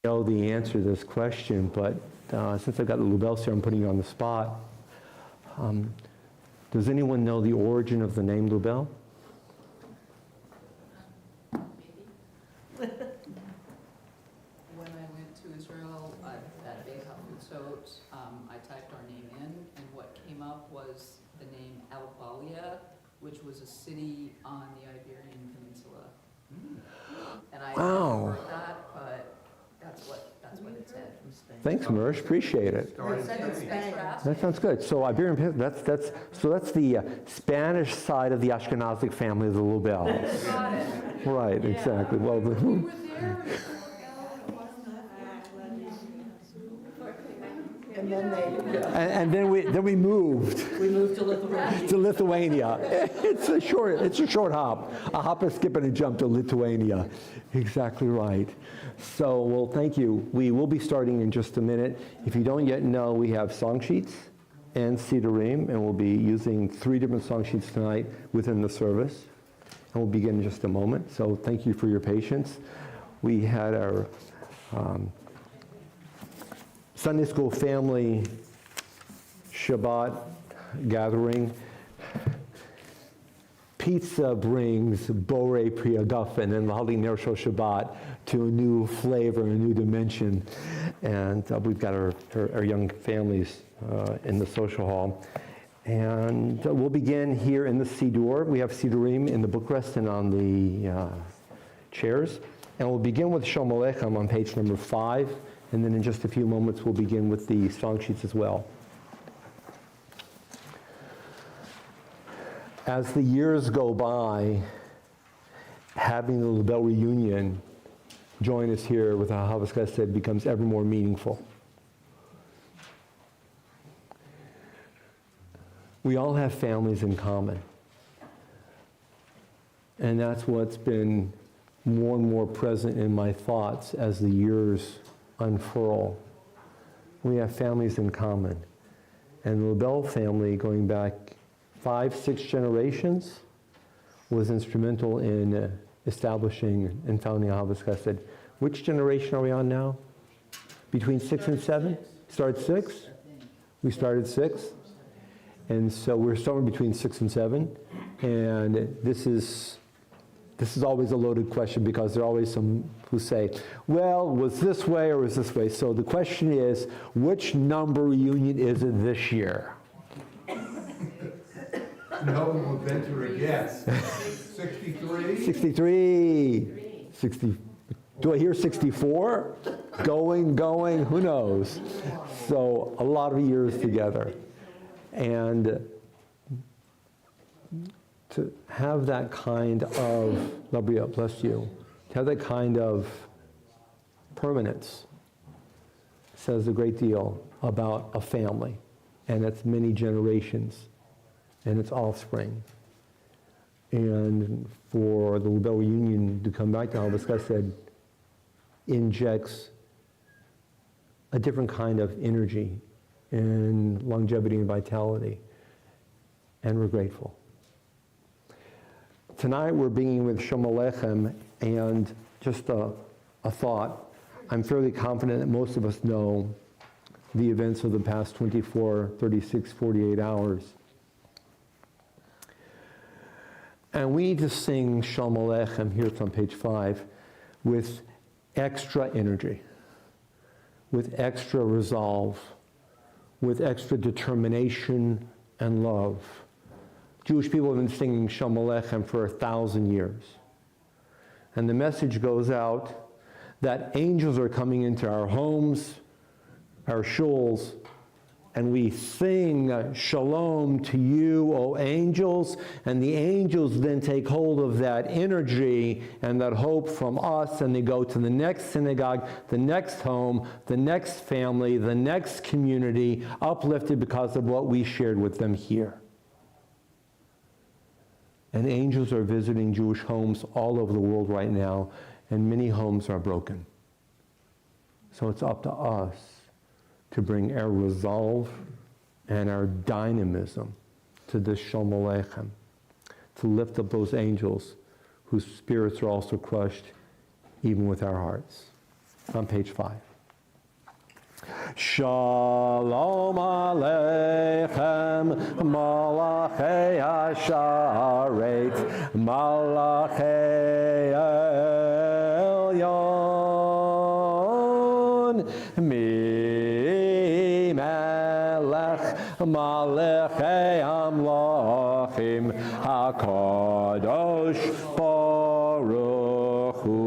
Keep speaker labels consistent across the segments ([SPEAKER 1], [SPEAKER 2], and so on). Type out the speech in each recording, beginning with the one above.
[SPEAKER 1] know the answer to this question, but since I've got the Lubels here, I'm putting you on the spot. Does anyone know the origin of the name Lubel?
[SPEAKER 2] Maybe. When I went to Israel at Ahavas Chesed, I typed our name in, and what came up was the name Albalia, which was a city on the Iberian Peninsula. And I had never heard that, but that's what it said.
[SPEAKER 1] Thanks, Mersh. Appreciate it. That sounds good. So Iberian Peninsula, that's the Spanish side of the Ashkenazic family of the Lubels.
[SPEAKER 2] Got it.
[SPEAKER 1] Right, exactly. Well,
[SPEAKER 2] We were there.
[SPEAKER 3] And then
[SPEAKER 1] and then we moved
[SPEAKER 3] we moved to Lithuania.
[SPEAKER 1] to Lithuania. It's a short hop. A hop, a skip, and a jump to Lithuania. Exactly right. So, well, thank you. We will be starting in just a minute. If you don't yet know, we have song sheets and Sidurim, and we'll be using 3 different song sheets tonight within the service. And we'll begin in just a moment. So thank you for your patience. We had our Sunday school family Shabbat gathering. Pizza brings Borei Priyagufen and Lahali Ner Shel Shabbat to a new flavor, a new dimension. And we've got our young families in the social hall. And we'll begin here in the Siddur. We have Sidurim in the bookrest and on the chairs. And we'll begin with Shalom Aleichem on page number 5. And then in just a few moments, we'll begin with the song sheets as well. As the years go by, having the Lubel reunion join us here with Ahavas Chesed becomes ever more meaningful. We all have families in common. And that's what's been more and more present in my thoughts as the years unfurl. We have families in common. And the Lubel family, going back 5, 6 generations, was instrumental in establishing and founding Ahavas Chesed. Which generation are we on now? Between 6 and 7? Started 6? We started 6. And so we're somewhere between 6 and 7. And this is always a loaded question because there are always some who say, well, was this way or was this way? So the question is, which number reunion is it this year?
[SPEAKER 4] No one will venture a guess. 63?
[SPEAKER 1] 63. 60. Do I hear 64? Going, who knows? So a lot of years together. And to have that kind of, Labria, bless you, to have that kind of permanence says a great deal about a family and its many generations and its offspring. And for the Lubel reunion to come back to Ahavas Chesed injects a different kind of energy and longevity and vitality. And we're grateful. Tonight we're beginning with Shalom Aleichem, and just a thought. I'm fairly confident that most of us know the events of the past 24, 36, 48 hours. And we need to sing Shalom Aleichem, here it's on page 5, with extra energy, with extra resolve, with extra determination and love. Jewish people have been singing Shalom Aleichem for 1,000 years. And the message goes out that angels are coming into our homes, our shuls, and we sing shalom to you, O angels, and the angels then take hold of that energy and that hope from us, and they go to the next synagogue, the next home, the next family, the next community, uplifted because of what we shared with them here. And angels are visiting Jewish homes all over the world right now, and many homes are broken. So it's up to us to bring our resolve and our dynamism to this Shalom Aleichem, to lift up those angels whose spirits are also crushed even with our hearts. on page 5. Shalom Aleichem, Malachei Hasharet, Malachei Elyon, Mi Melech, Malachei Amlachim, HaKadosh Baruch Hu.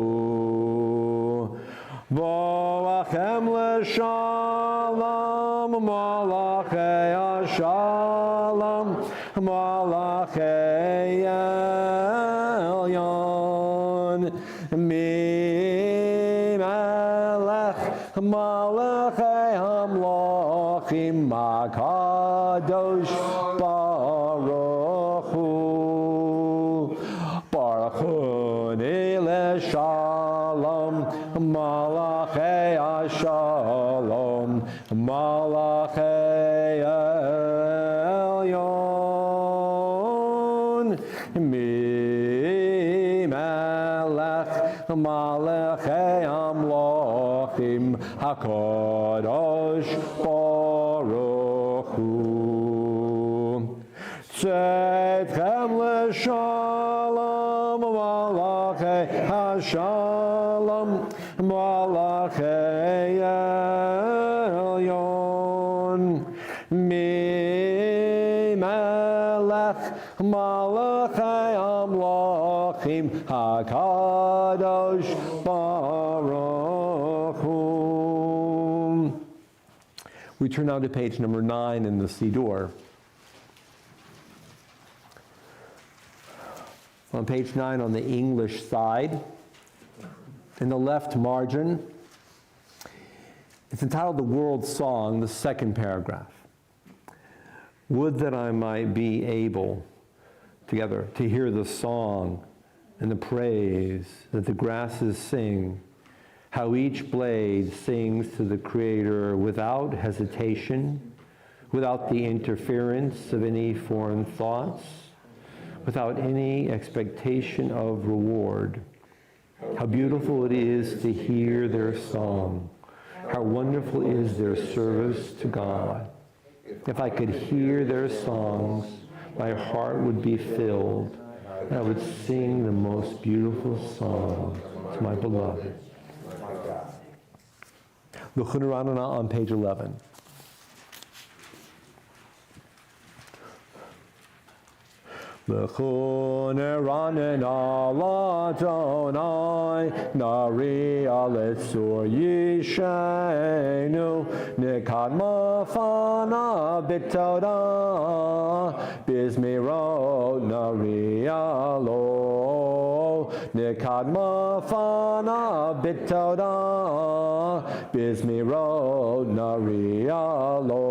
[SPEAKER 1] Boachem l'shalom, malachei hashalom, malachei elyon, mi melech, malachei hamlachim, HaKadosh Baruch Hu. Baruch Hu l'shalom, Malachei Shalom, Malachei Elyon, Mi Melech, Malachei Amlochim, HaKadosh Baruch Hu. Tzedchem l'shalom, Malachei Hashalom, Malachei Elyon, Mi Melech, Malachei Amlachim, HaKadosh Baruch Hu. We turn now to page number 9 in the Siddur. On page 9 on the English side, in the left margin, it's entitled The World Song, the second paragraph. Would that I might be able, together, to hear the song and the praise that the grasses sing, how each blade sings to the Creator without hesitation, without the interference of any foreign thoughts, without any expectation of reward. How beautiful it is to hear their song. How wonderful is their service to God. If I could hear their songs, my heart would be filled, and I would sing the most beautiful song to my beloved. L'chunaranana on page 11. L'chunaranana l'Adonai, nari aletzur yishenu, nikadma fana bitoda, bizmiro nari alo, nikadma fana bitoda, bizmiro nari alo,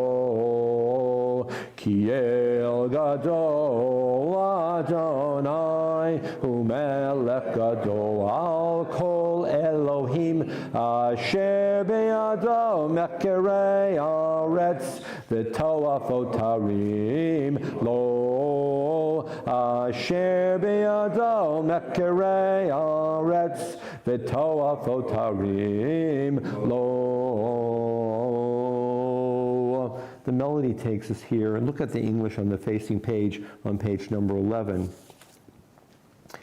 [SPEAKER 1] kiel gadol Adonai, umelech gadol al kol Elohim, asher be'ado mekerei aretz, v'toafot harim lo, asher be'ado mekerei aretz, v'toafot harim lo. The melody takes us here, and look at the English on the facing page, on page number 11.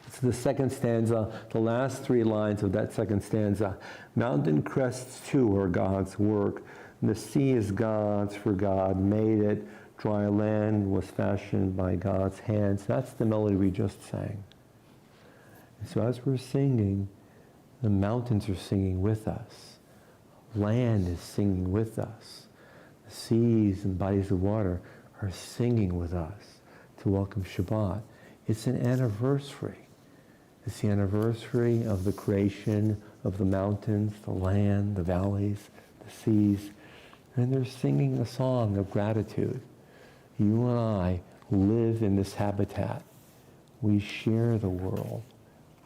[SPEAKER 1] It's the second stanza, the last 3 lines of that second stanza. Mountain crests too are God's work. The sea is God's, for God made it. Dry land was fashioned by God's hands. That's the melody we just sang. And so as we're singing, the mountains are singing with us. Land is singing with us. Seas and bodies of water are singing with us to welcome Shabbat. It's an anniversary. It's the anniversary of the creation of the mountains, the land, the valleys, the seas. And they're singing a song of gratitude. You and I live in this habitat. We share the world.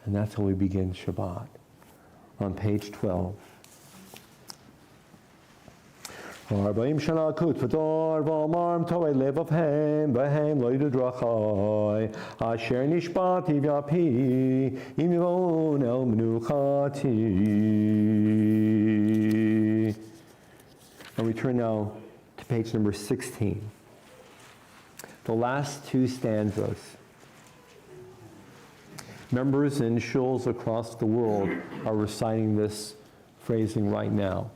[SPEAKER 1] And that's how we begin Shabbat. On page 12. 40 שנה כות ודור ואמרם טוב לבבהם בהם לא ידעו דרכי אשר נשבעתי ואפי אם יבואון אל מנוחתי. And we turn now to page number 16. The last two stanzas. Members in shuls across the world are reciting this phrasing right now.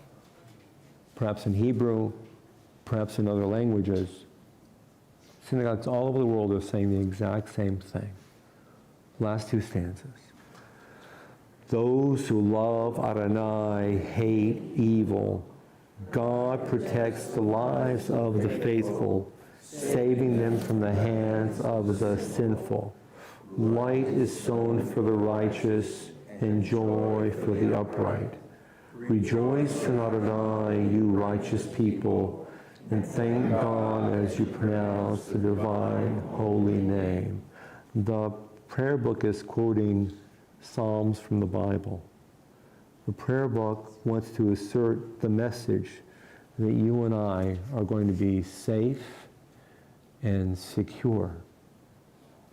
[SPEAKER 1] Perhaps in Hebrew, perhaps in other languages. Synagogues all over the world are saying the exact same thing. Last two stanzas. Those who love Adonai hate evil. God protects the lives of the faithful, saving them from the hands of the sinful. Light is sown for the righteous, and joy for the upright. Rejoice in Adonai, you righteous people, and thank God as you pronounce the divine holy name. The prayer book is quoting Psalms from the Bible. The prayer book wants to assert the message that you and I are going to be safe and secure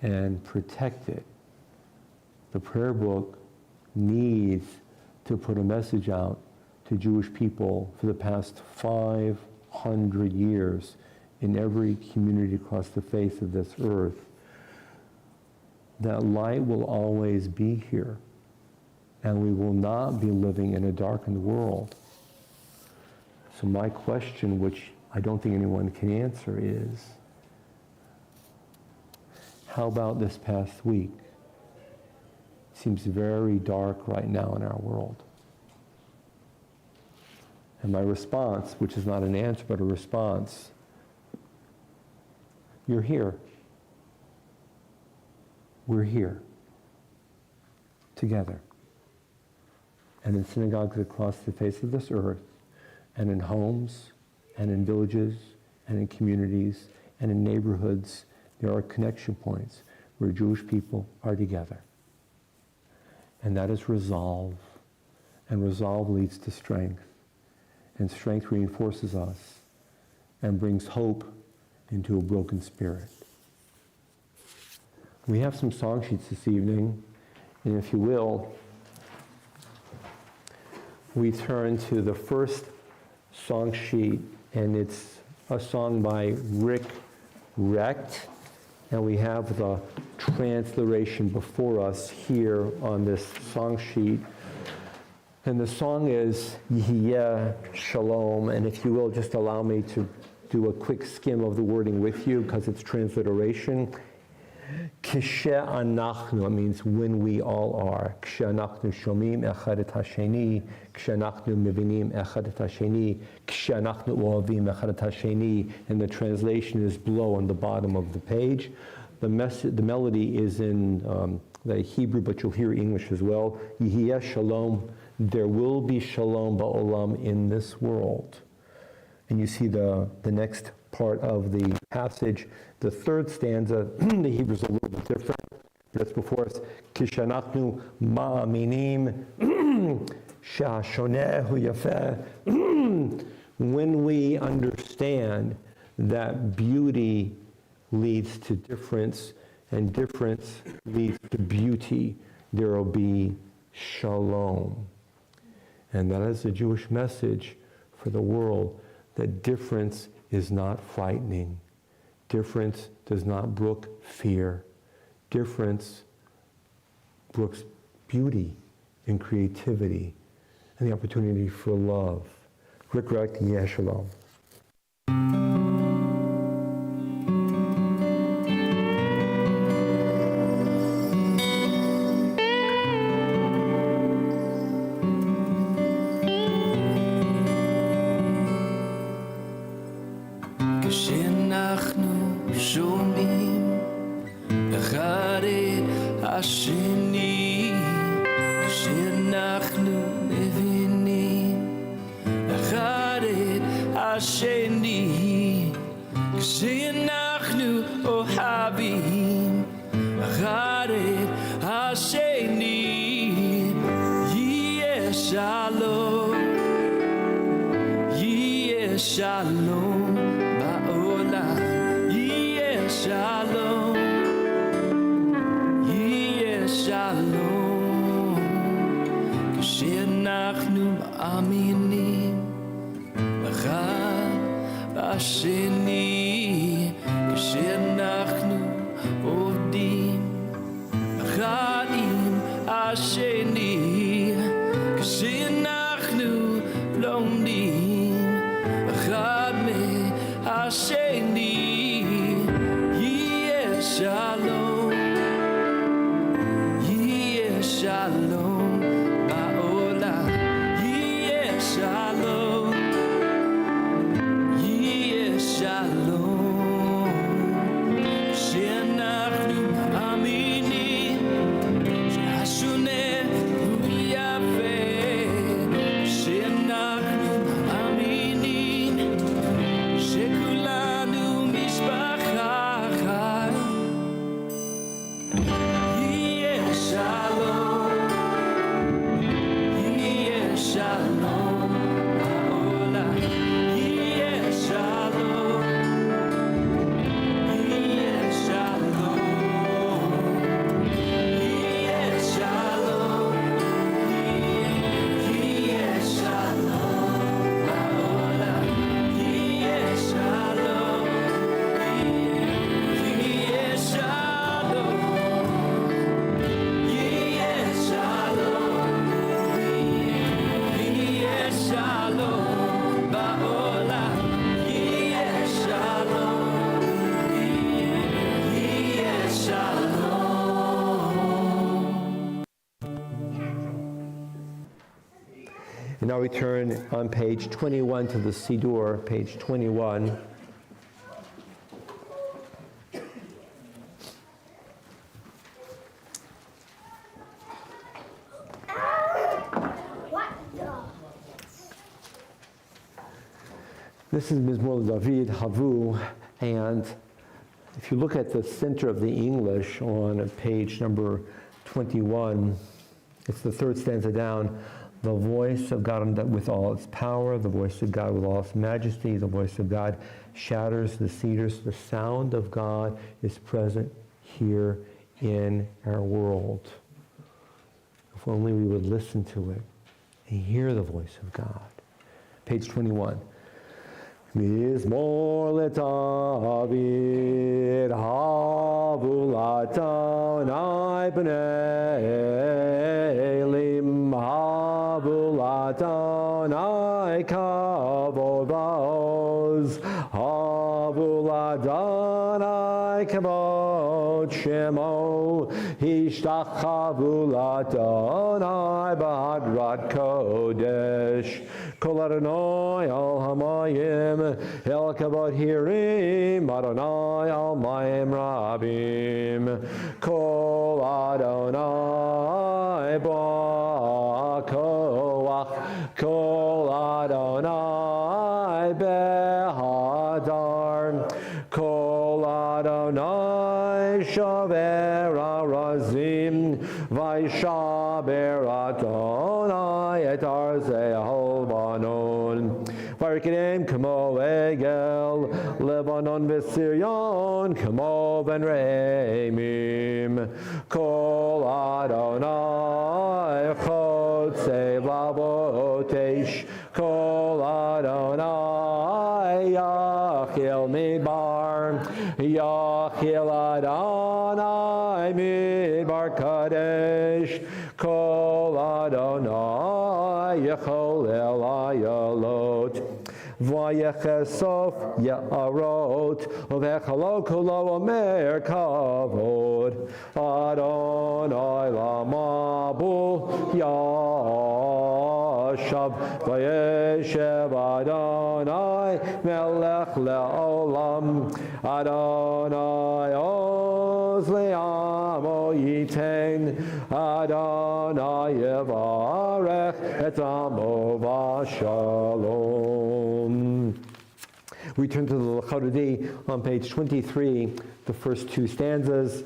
[SPEAKER 1] and protected. The prayer book needs to put a message out to Jewish people for the past 500 years in every community across the face of this earth, that light will always be here, and we will not be living in a darkened world. So my question, which I don't think anyone can answer, is, how about this past week? It seems very dark right now in our world. And my response, which is not an answer but a response, you're here. We're here. Together. And in synagogues across the face of this earth, and in homes, and in villages, and in communities, and in neighborhoods, there are connection points where Jewish people are together. And that is resolve. And resolve leads to strength. And strength reinforces us and brings hope into a broken spirit. We have some song sheets this evening, and if you will, we turn to the first song sheet, and it's a song by Rick Recht, and we have the transliteration before us here on this song sheet. And the song is Yihiyeh Shalom, and if you will, just allow me to do a quick skim of the wording with you, because it's transliteration. Kishe anachnu, it means when we all are. Kishe anachnu shomim echad et hasheni, kishe anachnu mevinim echad et hasheni, kishe anachnu ohavim echad et hasheni, and the translation is below on the bottom of the page. The melody is in the Hebrew, but you'll hear English as well. Yihiyeh Shalom, there will be shalom ba'olam in this world. And you see the next part of the passage, the third stanza, the Hebrew's a little bit different, but it's before us. Kishanachnu ma'aminim sha'shonehu yafeh. When we understand that beauty leads to difference, and difference leads to beauty, there will be shalom. And that is the Jewish message for the world, that difference is not frightening. Difference does not brook fear. Difference brooks beauty and creativity and the opportunity for love. Rick Recht, Yeh Shalom.
[SPEAKER 5] Shalom, shalom ba'olam, yeh shalom, yeh shalom. כשאנחנו מאמינים אחד בשני, כשאנחנו עובדים אחד עם השני, כשאנחנו לומדים אחד מהשני, יהיה שלום, יהיה שלום בעולם, יהיה שלום, יהיה שלום. כשאנחנו מאמינים שהשונה הוא יפה, כשאנחנו מאמינים שכולנו משפחה אחת, יהיה שלום, יהיה שלום בעולם, יהיה שלום, יהיה שלום, יהיה שלום, יהיה שלום בעולם, יהיה שלום, יהיה שלום, יהיה שלום, יהיה שלום בעולם, יהיה שלום, יהיה שלום.
[SPEAKER 1] And now we turn on page 21 to the Siddur, page 21. This is Mizmor David Havu, and if you look at the center of the English on page number 21, it's the third stanza down. The voice of God with all its power, the voice of God with all its majesty, the voice of God shatters the cedars. The sound of God is present here in our world. If only we would listen to it and hear the voice of God. Page 21. Mizmor leDavid havu latonai b'nei elim havu latonai kavod va'oz havu latonai kavod shemo hishtachavu latonai b'hadrat kodesh kol Adonai al hamayim El kavod hirim Adonai al mayim rabim Kol Adonai ba'koach Kol Adonai behadar Kol Adonai shaver arazim Vaishaber Adonai et arzei halbanon Varkidim kamo egel Lebanon v'Sirion kamo ben reimim Kol Adonai chotzei lavotesh Kol Adonai yachil midbar Yachil Adonai midbar kadesh Kol Adonai yechol el ayalot Vayechesof ya'arot V'echalo kulo omer kavod Adonai lamabu yashav Vayeshev Adonai melech le'olam Adonai oz le'amo yitein Adonai yevarech et amo v'shalom. We turn to the L'Chododi on page 23, the first two stanzas,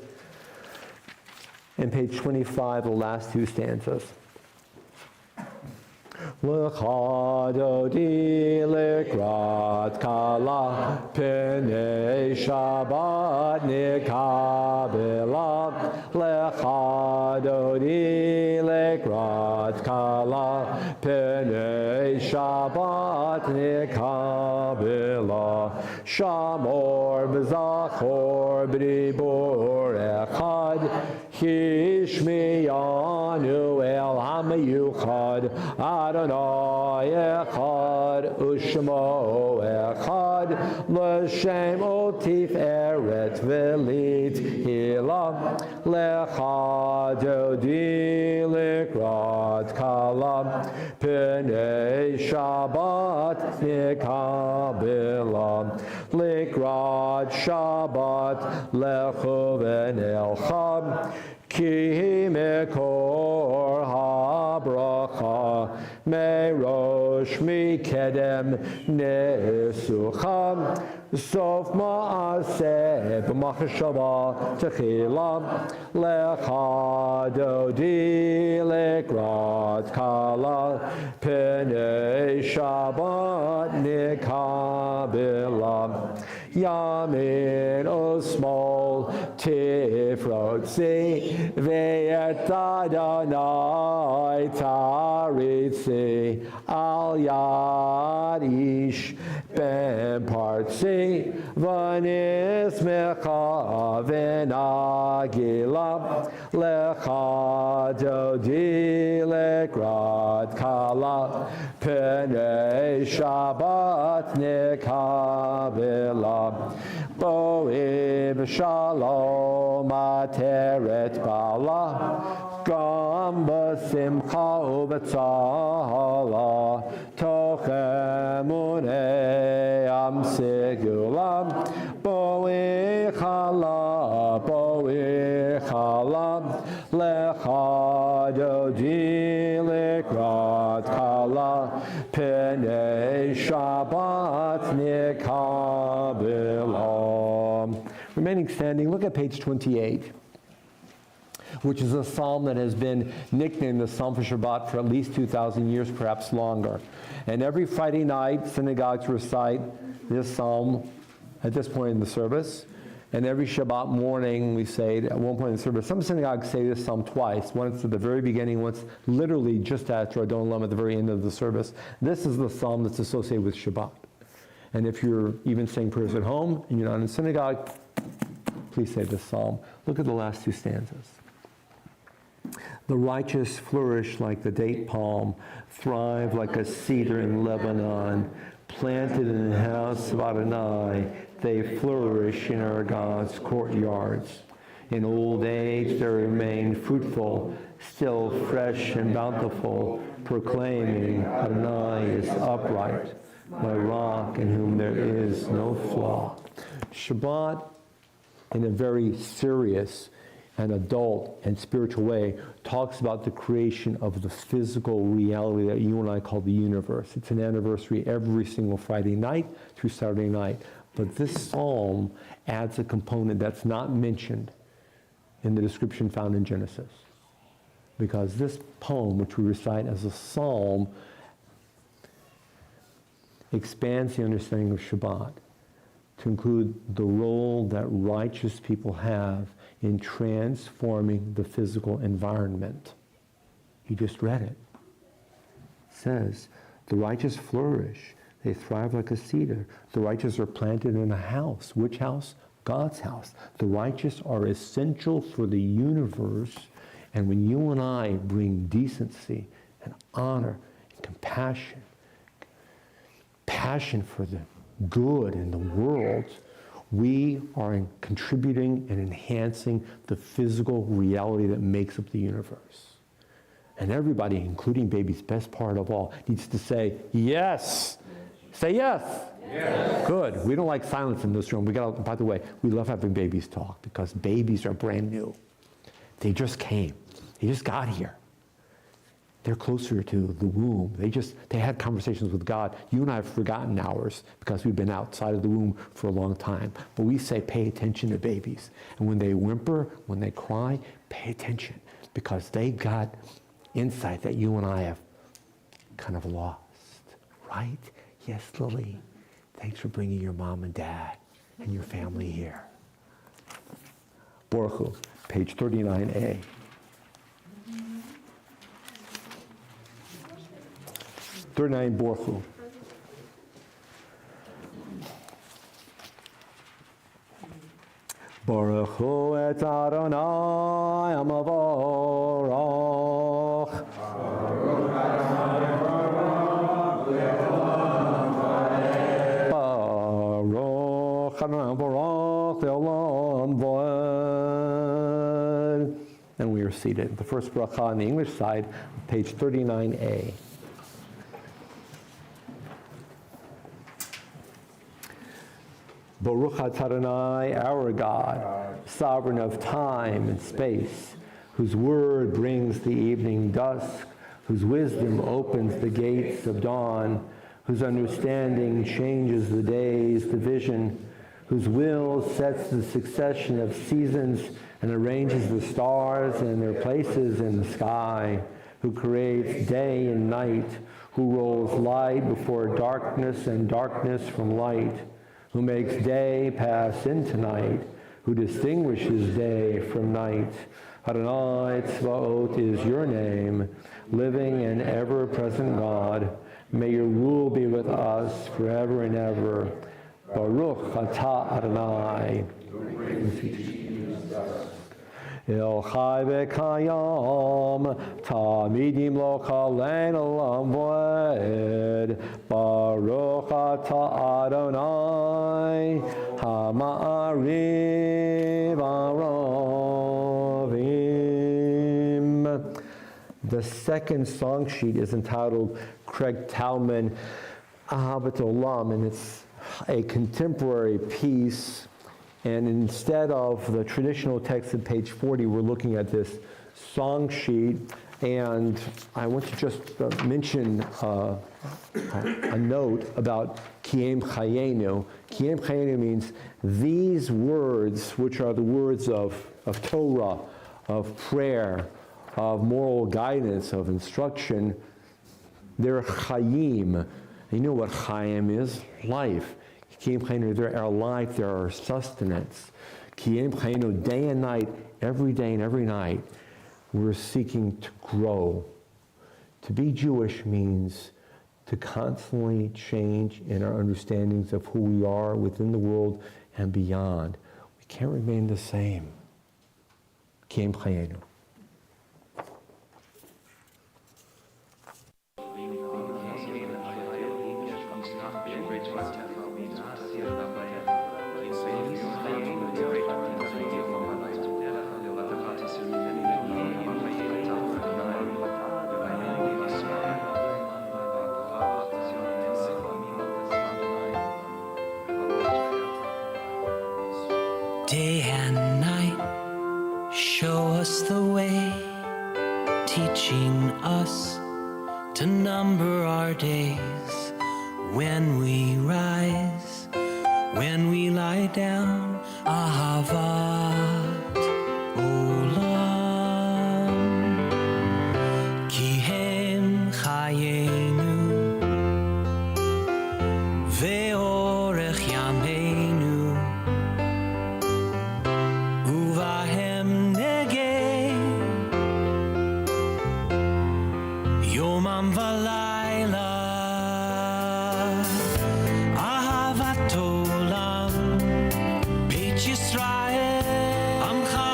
[SPEAKER 1] and page 25, the last two stanzas. L'chadodi likrat kala p'nei Shabbat nikabelach. L'chadodi likrat kala p'nei Shabbat nikabelach. Shamor b'zachor b'dibur echad Hishmiyanu el hamayuchad Adonai echad ushmo echad l'shem otif eret v'lit hilam lechad odi likrat kalam p'nei Shabbat nikabelam likrat Shabbat lechuven elcham ki mekor habracha merosh mikedem nesucham sof ma'aseh b'machshava techilam lechadodi likrat kala p'nei Shabbat nikabelam Yamin usmol tifrotzi ve'et Adonai taritzi al yad ish ben partzi v'nismecha v'nagilam lechadodi likrat kala p'nei Shabbat nikabelam Bo'im shalom ateret bala Gam b'simcha u'b'tzahala Tochem u'ne'am segulam Bo'ichala Lechadodi likrat kala P'nei Shabbat nikabelam. Remaining standing, look at page 28, which is a psalm that has been nicknamed the Psalm for Shabbat for at least 2,000 years, perhaps longer. And every Friday night, synagogues recite this psalm at this point in the service. And every Shabbat morning, we say it at one point in the service. Some synagogues say this psalm twice. Once at the very beginning, once literally just after Adon Lam at the very end of the service. This is the psalm that's associated with Shabbat. And if you're even saying prayers at home and you're not in synagogue, please say this psalm. Look at the last two stanzas. The righteous flourish like the date palm, thrive like a cedar in Lebanon, planted in the house of Adonai. They flourish in our God's courtyards. In old age they remain fruitful, still fresh and bountiful, proclaiming Adonai is upright, my rock in whom there is no flaw. Shabbat, in a very serious and adult and spiritual way, talks about the creation of the physical reality that you and I call the universe. It's an anniversary every single Friday night through Saturday night. But this psalm adds a component that's not mentioned in the description found in Genesis. Because this poem, which we recite as a psalm, expands the understanding of Shabbat to include the role that righteous people have in transforming the physical environment. You just read it. It says, the righteous flourish. They thrive like a cedar. The righteous are planted in a house. Which house? God's house. The righteous are essential for the universe. And when you and I bring decency and honor and compassion, passion for the good in the world, we are contributing and enhancing the physical reality that makes up the universe. And everybody, including babies, best part of all, needs to say, yes. Say yes. Yes. Good. We don't like silence in this room. By the way, we love having babies talk because babies are brand new. They just came. They just got here. They're closer to the womb. They had conversations with God. You and I have forgotten ours because we've been outside of the womb for a long time. But we say pay attention to babies. And when they whimper, when they cry, pay attention because they got insight that you and I have kind of lost, right? Yes, Lily, thanks for bringing your mom and dad and your family here. Baruch Hu, page 39a. Baruch Hu. Baruch Hu et Adonai Amavorach. Baruch Adonai Baruch Le'olam V'ed. And we are seated. The first bracha on the English side, page 39a. Baruch Adonai, our God, sovereign of time and space, whose word brings the evening dusk, whose wisdom opens the gates of dawn, whose understanding changes the day's division, whose will sets the succession of seasons and arranges the stars and their places in the sky, who creates day and night, who rolls light before darkness and darkness from light, who makes day pass into night, who distinguishes day from night. Adonai Tzvaot is your name, living and ever-present God. May your rule be with us forever and ever. Baruch atah Adonai. El Chai v'Kayam, Tamidim lo chalein olam v'ed. Baruch atah Adonai, Hama'ariv aravim. The second song sheet is entitled Craig Talman Ahavas Olam, and it's a contemporary piece. And instead of the traditional text at page 40, we're looking at this song sheet. And I want to just mention a note about Kiyem Chayenu. Kiyem Chayenu means these words, which are the words of Torah, of prayer, of moral guidance, of instruction, they're Chayim. You know what Chayim is? Life. Kiyem Chayenu, they're our life, they're our sustenance. Kiyem Chayenu, day and night, every day and every night, we're seeking to grow. To be Jewish means to constantly change in our understandings of who we are within the world and beyond. We can't remain the same. Kiyem Chayenu.
[SPEAKER 5] Day and night, show us the way, teaching us to number our days. When we rise, when we lie down, Ahavat Olam, Ki Hem Chayenu, Ve'orech Yameinu, Uvahem Negeh, Yomam Valayla, Ahavat Olam, Beit Yisrael, Amcha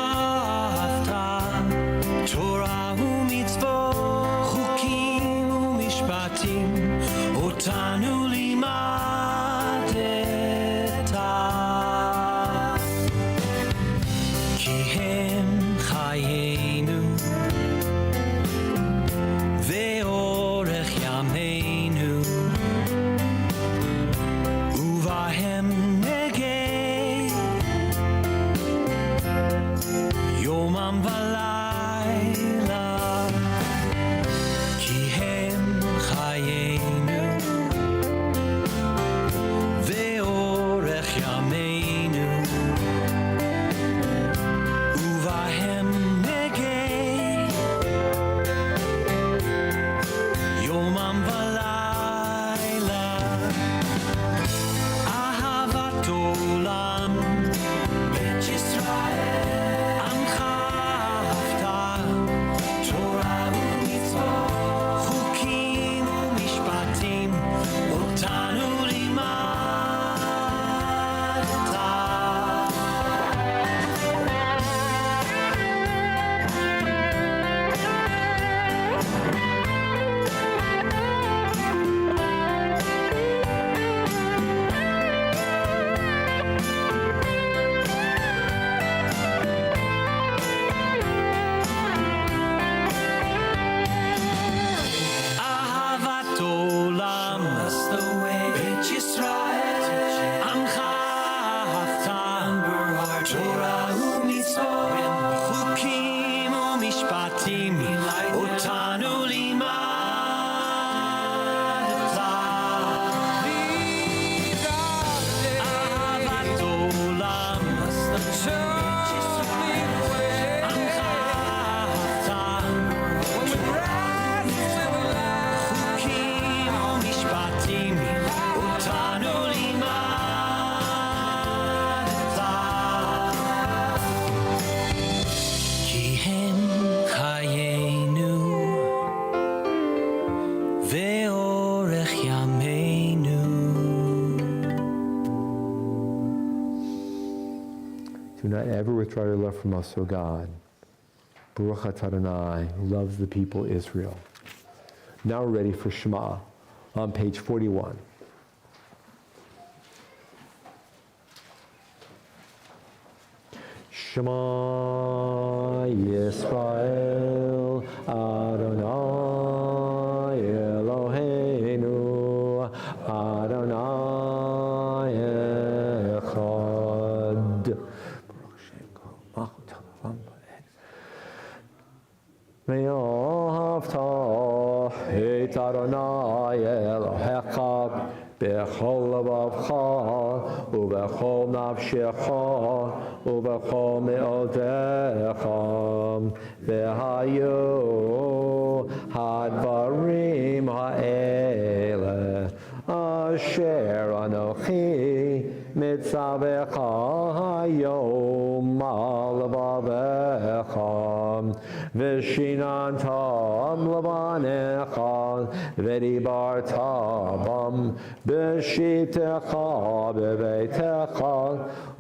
[SPEAKER 5] mishpatimi otanu limadta ahavat olam chukim mishpatimi otanu limadta ki hem chayenu ve'orech yameinu.
[SPEAKER 1] Do not ever withdraw your love from us, O God. Baruch atah Adonai, who loves the people Israel. Now we're ready for Shema on page 41. Shema Yisrael Adonai Eloheinu Adonai Echad. Baruch Shem Kol Malchut Ha'olam Va'ed. Ve'ahavta et Adonai Elohecha b'chol lebavcha u'b'chol nafshecha u'b'chol me'odecha v'hayu hadvarim ha'ele asher anochi mitzavecha hayom al levavecha v'shinantam levanecha v'dibartabam b'shitecha b'beitecha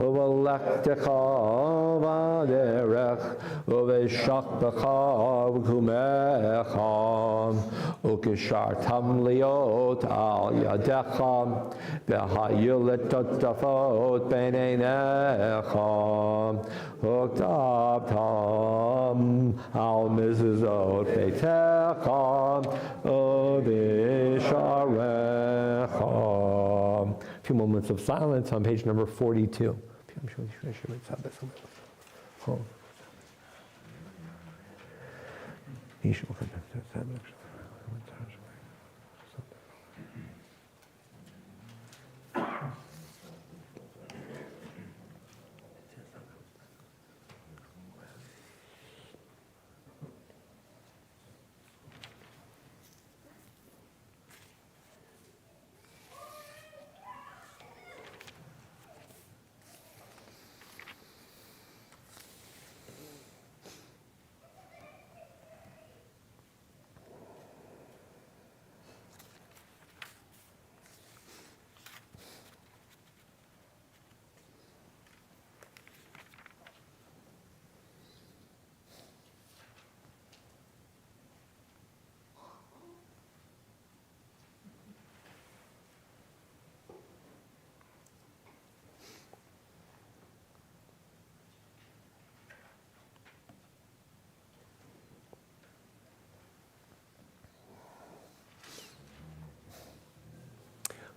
[SPEAKER 1] u'v'lechtecha v'aderech u'v'shaktecha v'kumecha u'kishartam liot al yadecha v'hayu letotafot b'neinecha u'ktabtam al mezuzot beitecha u'v'sharecha. A few moments of silence on page number 42.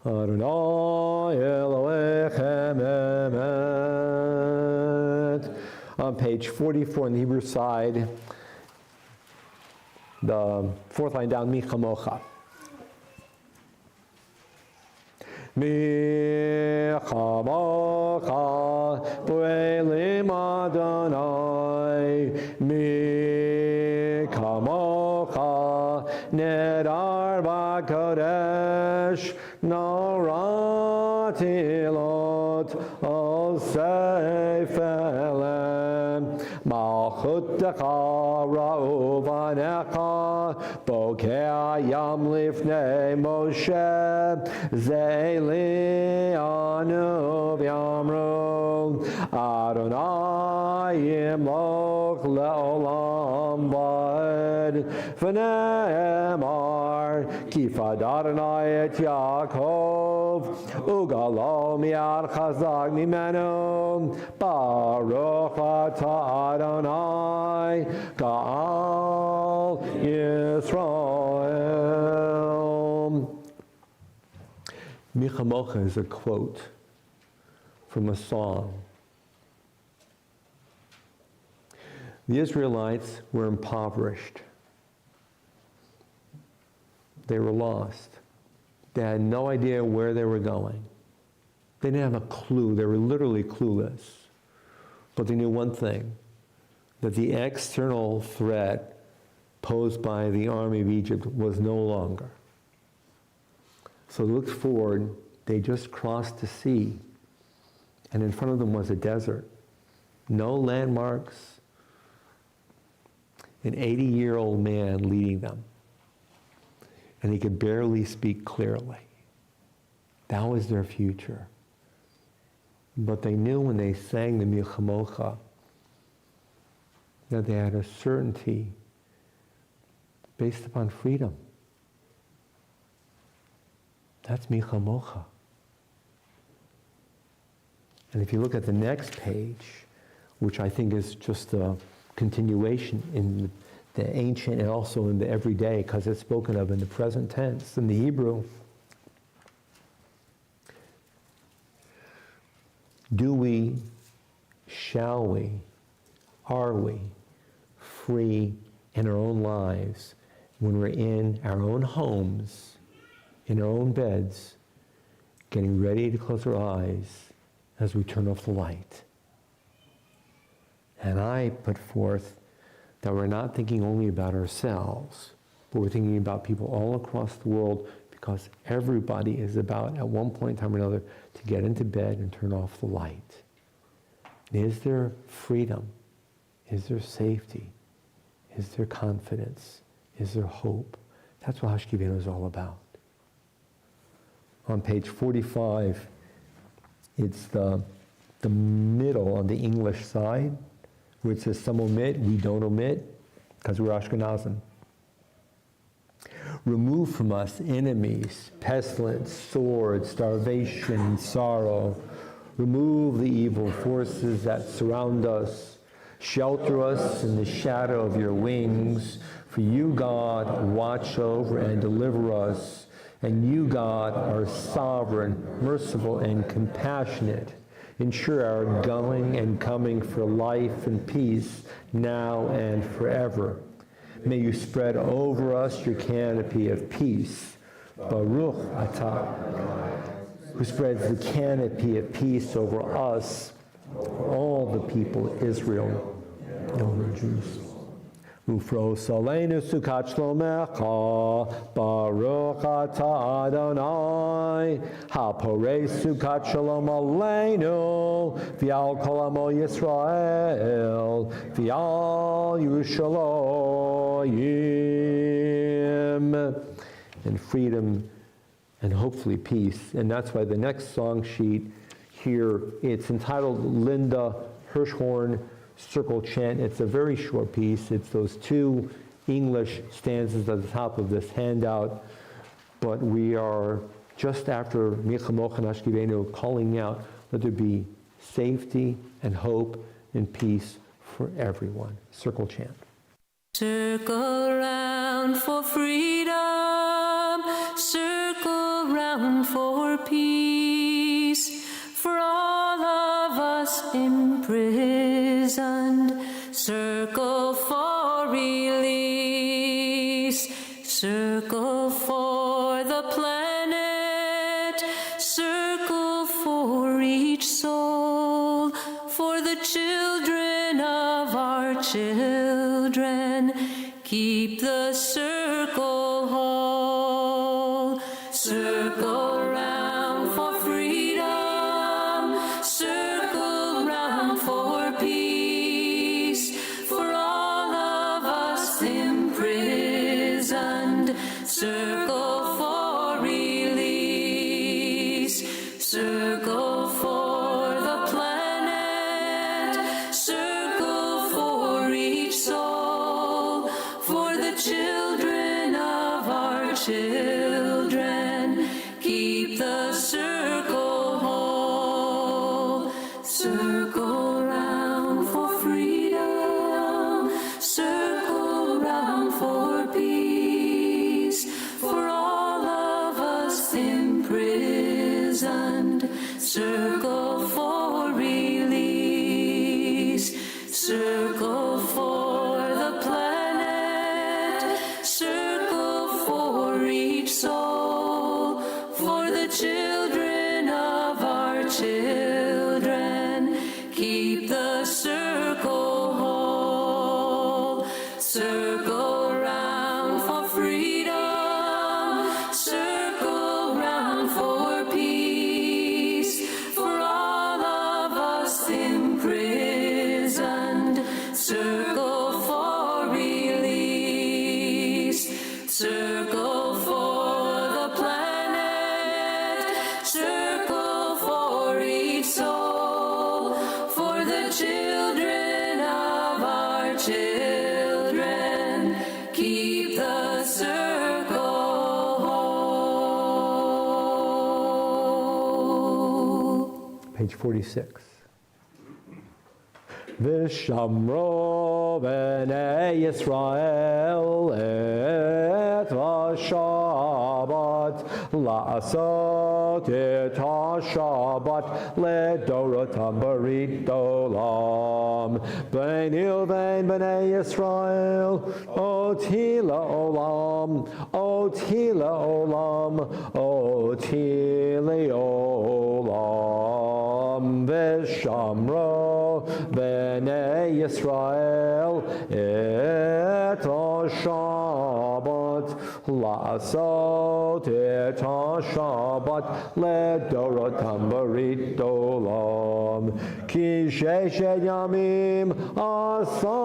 [SPEAKER 1] Adonai Elohechem Emet. On page 44 on the Hebrew side, the fourth line down, Mi Chamocha. Mi Chamocha Poelim Adonai Mi Chamocha Nedar B'Kodesh Naratilot Al Seifelem Malchutecha Ra'uvanecha Bokeh Yam Lifnei Moshe Zeili Anu V'Yamru Adonai Yimloch Le'olam Va'ed V'ne'emar Kifad Adonai et Yaakov Ugalo mi'ad chazak mimenu Baruch atah Adonai Ka'al Yisrael. Mi Chamocha is a quote from a song. The Israelites were impoverished. They were lost. They had no idea where they were going. They didn't have a clue. They were literally clueless. But they knew one thing, that the external threat posed by the army of Egypt was no longer. So they looked forward. They just crossed the sea. And in front of them was a desert. No landmarks. An 80-year-old man leading them. And he could barely speak clearly. That was their future. But they knew when they sang the Milchamocha that they had a certainty based upon freedom. That's Milchamocha. And if you look at the next page, which I think is just a continuation in the ancient and also in the everyday, because it's spoken of in the present tense in the Hebrew. Do we, shall we, are we free in our own lives when we're in our own homes, in our own beds, getting ready to close our eyes as we turn off the light? And I put forth that we're not thinking only about ourselves, but we're thinking about people all across the world, because everybody is about, at one point in time or another, to get into bed and turn off the light. Is there freedom? Is there safety? Is there confidence? Is there hope? That's what Hashkivenu is all about. On page 45, it's the middle on the English side, where it says some omit, we don't omit, because we're Ashkenazim. Remove from us enemies, pestilence, sword, starvation, sorrow. Remove the evil forces that surround us. Shelter us in the shadow of your wings. For you, God, watch over and deliver us. And you, God, are sovereign, merciful, and compassionate. Ensure our going and coming for life and peace now and forever. May you spread over us your canopy of peace. Baruch atah, who spreads the canopy of peace over us, all the people of Israel, and over Jews. Ufros aleinu sukat shlomecha, Baruch atah Adonai, haporei sukat shalom aleinu, v'al kol amo Yisrael, v'al Yerushalayim, and freedom and hopefully peace. And that's why the next song sheet here, it's entitled Linda Hirschhorn Circle Chant. It's a very short piece. It's those two English stanzas at the top of this handout. But we are just after Milchamocha and Hashkivenu calling out, let there be safety and hope and peace for everyone. Circle chant.
[SPEAKER 6] Circle round for freedom, circle round for peace, for all of us imprisoned, circle for release, circle for the planet, circle for each soul, for the children of our children. Keep the circle whole. Circle round for freedom. Circle round for peace. For all of us imprisoned. Circle for release. Circle for the planet. Circle for each soul. For the children of our children, keep the circle whole. Circle round for freedom, circle round for peace, for all of us imprisoned, circle for release, circle for circle for each soul, for the children of our children. Keep the circle whole. Circle round for freedom. Circle round for peace. For all of us imprisoned. Circle for release. Circle for the planet. Circle for each soul. For the children of our children. Keep the circle whole.
[SPEAKER 1] Page 46. Vishamro b'nei Yisrael et ha-Shabbat la'asot et ha-Shabbat le'dorotam barit olam b'nei u'b'nei b'nei Yisrael oti la'olam oti la'olam oti la'olam Vishamro b'nei Yisrael et ha-Shabbat la'asot et ha-Shabbat le'dorotam barit olam ki sheshet yamim asa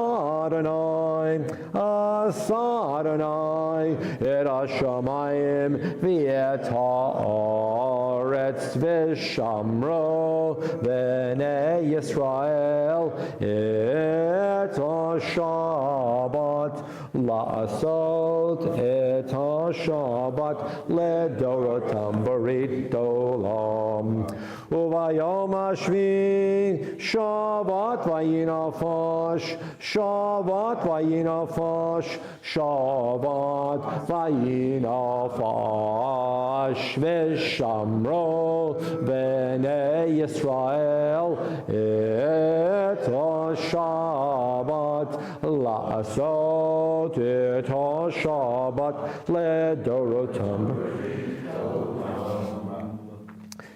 [SPEAKER 1] Adonai et ha-shamayim v'et ha'aretz v'shamro b'nei Yisrael et ha-Shabbat la'asot et ha-Shabbat le'dorotam barit olam uvayom hashvi Shabbat vayinafash Shabbat vayinafash Shabbat vayinafash v'shamro b'nei Yisrael et ha-Shabbat la'asot et ha-Shabbat le'dorotam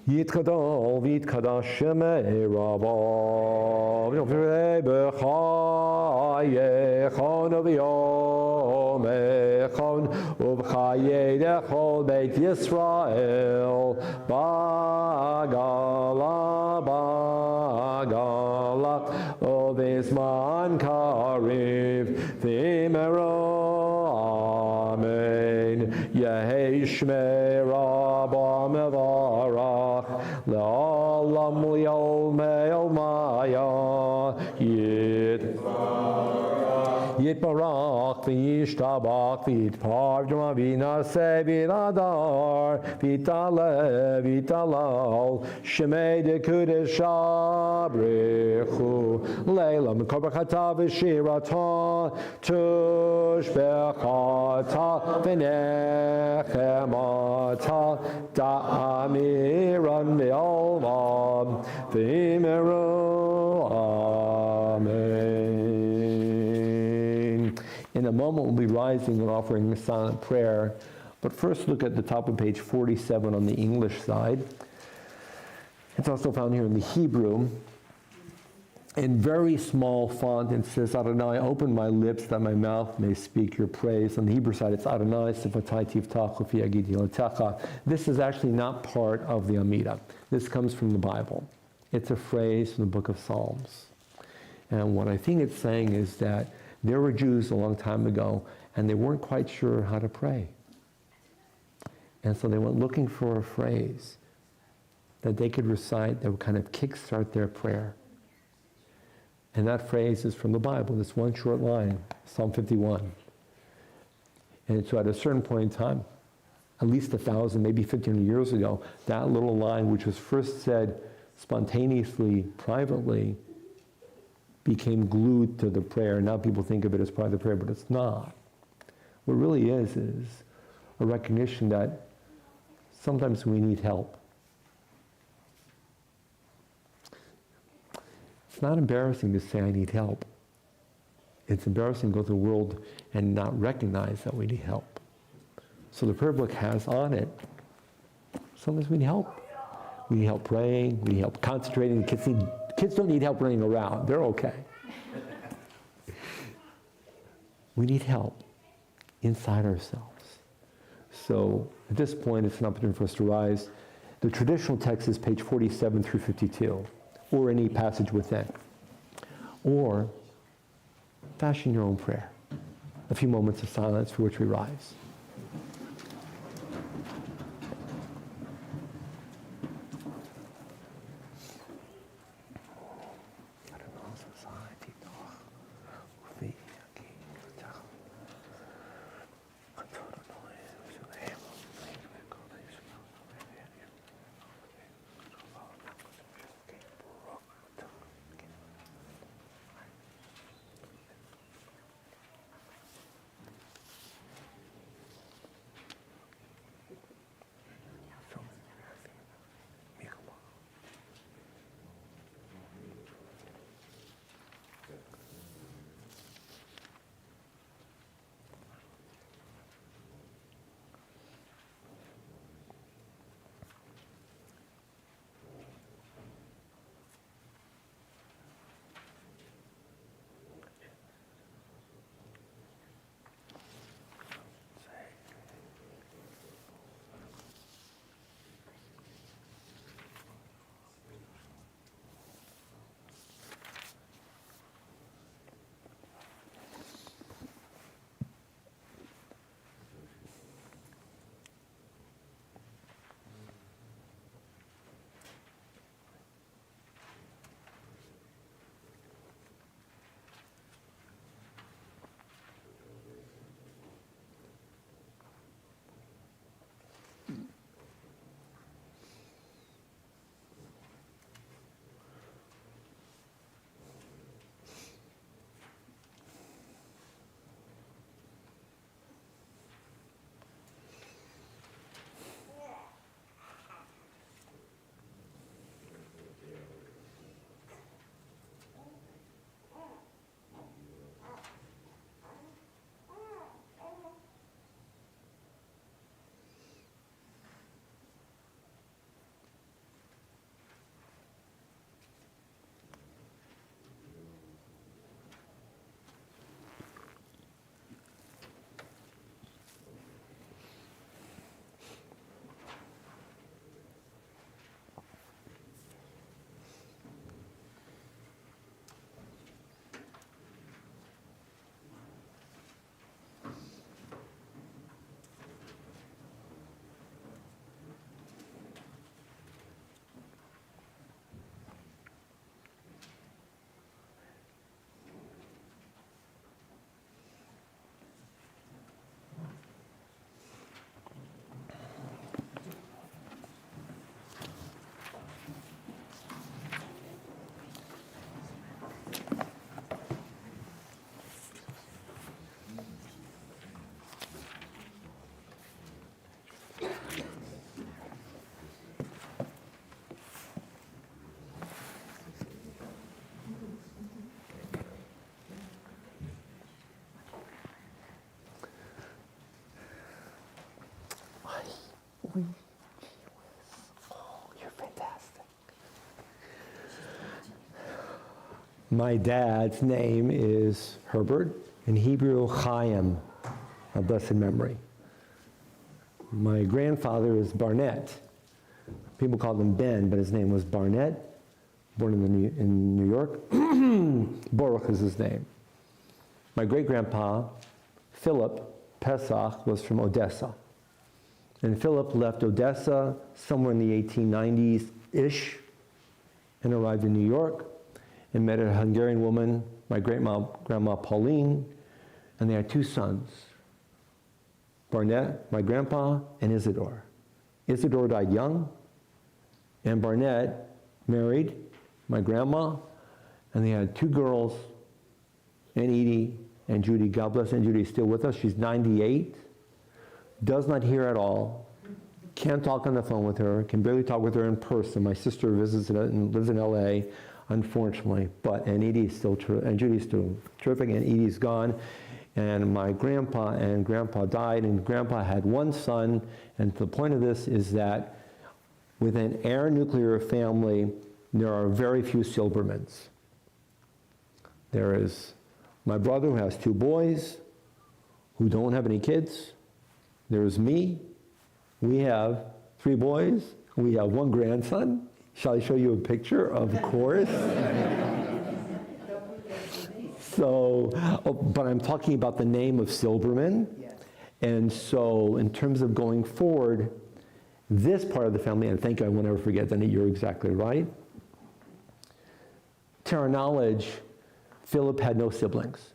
[SPEAKER 1] Yitkadol v'yitkadash shemei Rabbav v'yofrei b'chayechon v'yomechon uv'chayei dechol beit Yisrael b'gala uv'izman kariv v'imero amen Yehei shmei Rabba mevarach le'olam li'olmei olmaya Yitbarach v'yishtabach v'yitpar d'ma v'naseh v'yadar v'yitale v'yitalal shemei d'kudesh abrichu leilam korbachata v'shirata tushbechata v'nechemata da'amiran v'olvam v'imiru amen. In a moment, we'll be rising and offering a silent prayer. But first, look at the top of page 47 on the English side. It's also found here in the Hebrew. In very small font, it says, Adonai, open my lips that my mouth may speak your praise. On the Hebrew side, it's Adonai, sifatai tiftach ufi agid yilotecha. This is actually not part of the Amidah. This comes from the Bible. It's a phrase from the book of Psalms. And what I think it's saying is that there were Jews a long time ago, and they weren't quite sure how to pray. And so they went looking for a phrase that they could recite that would kind of kickstart their prayer. And that phrase is from the Bible, this one short line, Psalm 51. And so at a certain point in time, at least 1,000, maybe 1,500 years ago, that little line, which was first said spontaneously, privately, became glued to the prayer. Now people think of it as part of the prayer, but it's not. What it really is a recognition that sometimes we need help. It's not embarrassing to say I need help. It's embarrassing to go through the world and not recognize that we need help. So the prayer book has on it, sometimes we need help. We need help praying, we need help concentrating. Kids don't need help running around, they're okay. We need help inside ourselves. So at this point, it's an opportunity for us to rise. The traditional text is page 47 through 52, or any passage within. Or fashion your own prayer. A few moments of silence for which we rise. Oh, you're fantastic. My dad's name is Herbert, in Hebrew, Chaim, a blessed memory. My grandfather is Barnett. People called him Ben, but his name was Barnett, born in New York. Baruch is his name. My great-grandpa, Philip Pesach, was from Odessa. And Philip left Odessa somewhere in the 1890s-ish and arrived in New York and met a Hungarian woman, my grandma Pauline, and they had two sons, Barnett, my grandpa, and Isidore. Isidore died young, and Barnett married my grandma, and they had two girls, Aunt Edie and Judy. God bless Aunt Judy, is still with us. She's 98, does not hear at all, can't talk on the phone with her, can barely talk with her in person. My sister visits and lives in LA. unfortunately. And Edie's still, and Judy's still terrific, and Edie's gone. And my grandpa and grandpa died, and grandpa had one son. And the point of this is that within our nuclear family, there are very few Silbermans. There is my brother who has 2 boys who don't have any kids. There is me. We have 3 boys. We have 1 grandson. Shall I show you a picture? Of course. So, but I'm talking about the name of Silberman.
[SPEAKER 3] Yes.
[SPEAKER 1] And so in terms of going forward, this part of the family, and thank you, I won't ever forget that, you're exactly right. To our knowledge, Philip had no siblings.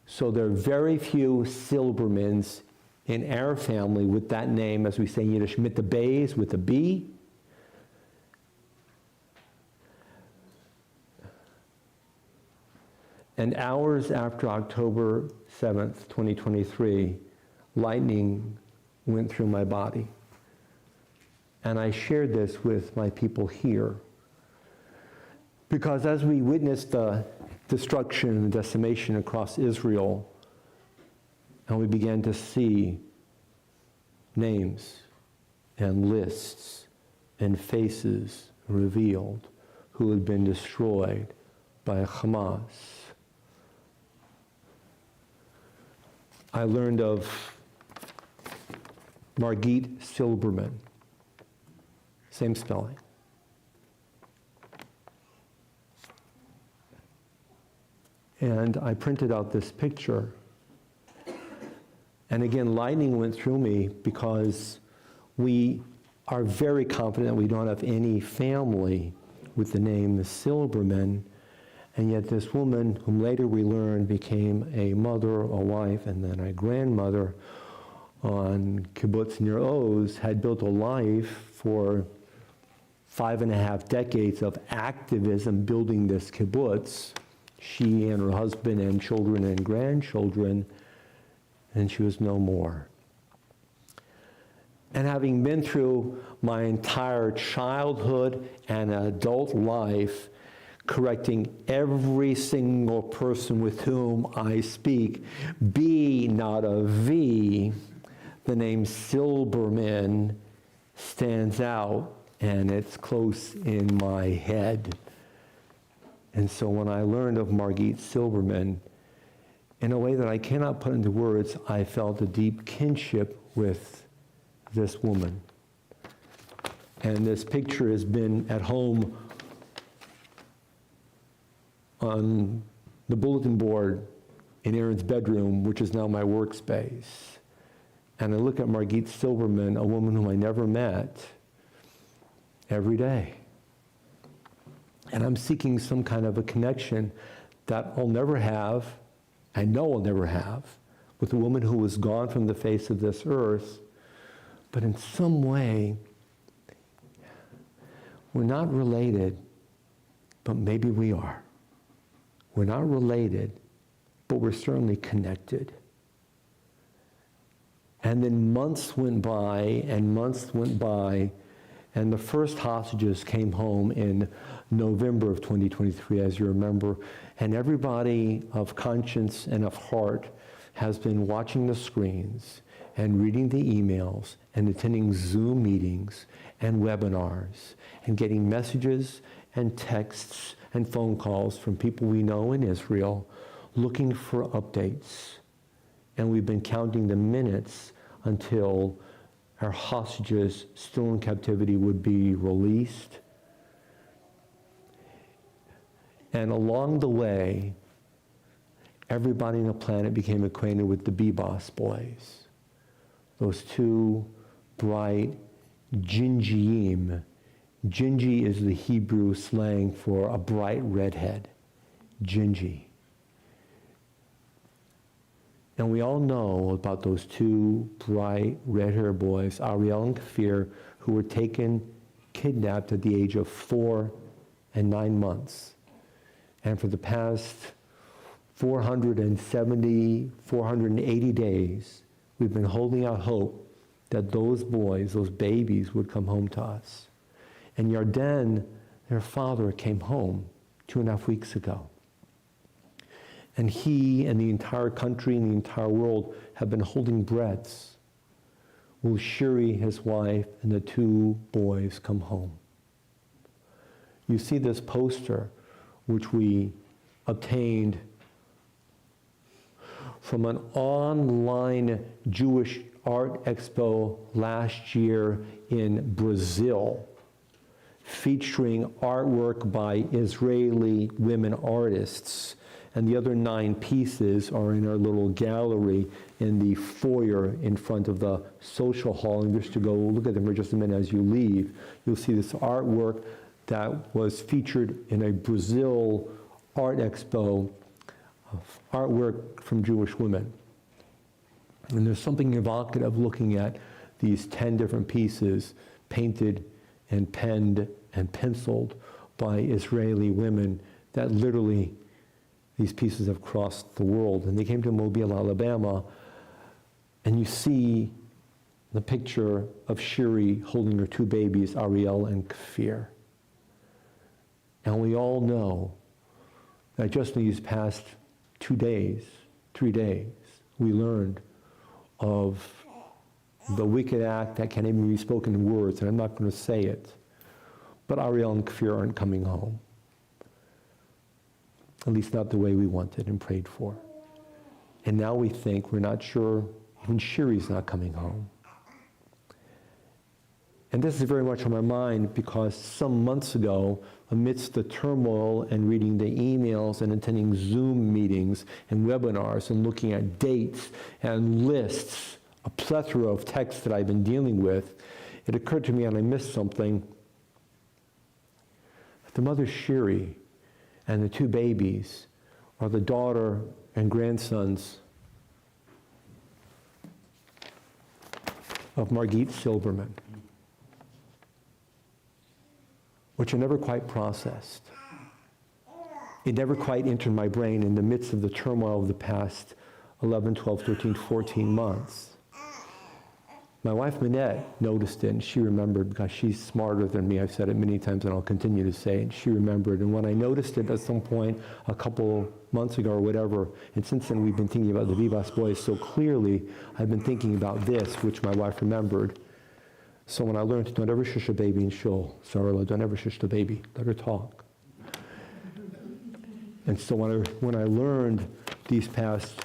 [SPEAKER 1] So there are very few Silbermans in our family with that name, as we say in Yiddish, mit the Bays, with a B. And hours after October 7th, 2023, lightning went through my body. And I shared this with my people here. Because as we witnessed the destruction and decimation across Israel, and we began to see names and lists and faces revealed who had been destroyed by Hamas, I learned of Margit Silberman, same spelling. And I printed out this picture. And again, lightning went through me because we are very confident we don't have any family with the name Silberman. And yet this woman, whom later we learned became a mother, a wife, and then a grandmother on kibbutz near Oz, had built a life for 5.5 decades of activism building this kibbutz. She and her husband and children and grandchildren, and she was no more. And having been through my entire childhood and adult life, correcting every single person with whom I speak, B, not a V, the name Silberman stands out, and it's close in my head. And so when I learned of Margit Silberman, in a way that I cannot put into words, I felt a deep kinship with this woman. And this picture has been at home on the bulletin board in Aaron's bedroom, which is now my workspace. And I look at Margit Silberman, a woman whom I never met, every day. And I'm seeking some kind of a connection that I'll never have, I know I'll never have, with a woman who was gone from the face of this earth. But in some way, we're not related, but maybe we are. We're not related, but we're certainly connected. And then months went by, and months went by, and the first hostages came home in November of 2023, as you remember, and everybody of conscience and of heart has been watching the screens and reading the emails and attending Zoom meetings and webinars and getting messages and texts and phone calls from people we know in Israel looking for updates. And we've been counting the minutes until our hostages still in captivity would be released. And along the way, everybody on the planet became acquainted with the Bebos boys. Those 2 bright Gingiim. Gingy is the Hebrew slang for a bright redhead. Gingy. And we all know about those 2 bright red-haired boys, Ariel and Kfir, who were kidnapped at the age of 4 and 9 months. And for the past 470, 480 days, we've been holding out hope that those boys, those babies, would come home to us. And Yarden Their father came home 2.5 weeks ago. And he and the entire country and the entire world have been holding breaths. Will Shiri, his wife, and the 2 boys come home? You see this poster, which we obtained from an online Jewish art expo last year in Brazil, featuring artwork by Israeli women artists. And the other 9 pieces are in our little gallery in the foyer in front of the social hall. And just to go look at them for just a minute as you leave, you'll see this artwork that was featured in a Brazil art expo of artwork from Jewish women. And there's something evocative looking at these 10 different pieces painted and penned and penciled by Israeli women that literally these pieces have crossed the world. And they came to Mobile, Alabama, and you see the picture of Shiri holding her 2 babies, Ariel and Kfir. And we all know that just in these past 2 days, 3 days, we learned of the wicked act that can't even be spoken in words, and I'm not going to say it, but Ariel and Kfir aren't coming home. At least not the way we wanted and prayed for. And now we think, we're not sure, even Shiri's not coming home. And this is very much on my mind because some months ago, amidst the turmoil and reading the emails and attending Zoom meetings and webinars and looking at dates and lists, a plethora of texts that I've been dealing with, it occurred to me, and I missed something, that the mother Shiri and the 2 babies are the daughter and grandsons of Margit Silberman, which I never quite processed. It never quite entered my brain in the midst of the turmoil of the past 11, 12, 13, 14 months. My wife, Minette, noticed it, and she remembered because she's smarter than me. I've said it many times, and I'll continue to say it, and she remembered. And when I noticed it at some point a couple months ago or whatever, and since then we've been thinking about the Vivas boys so clearly, I've been thinking about this, which my wife remembered. So when I learned, don't ever shush a baby in shul, Sarah, don't ever shush the baby, let her talk. And so when I learned these past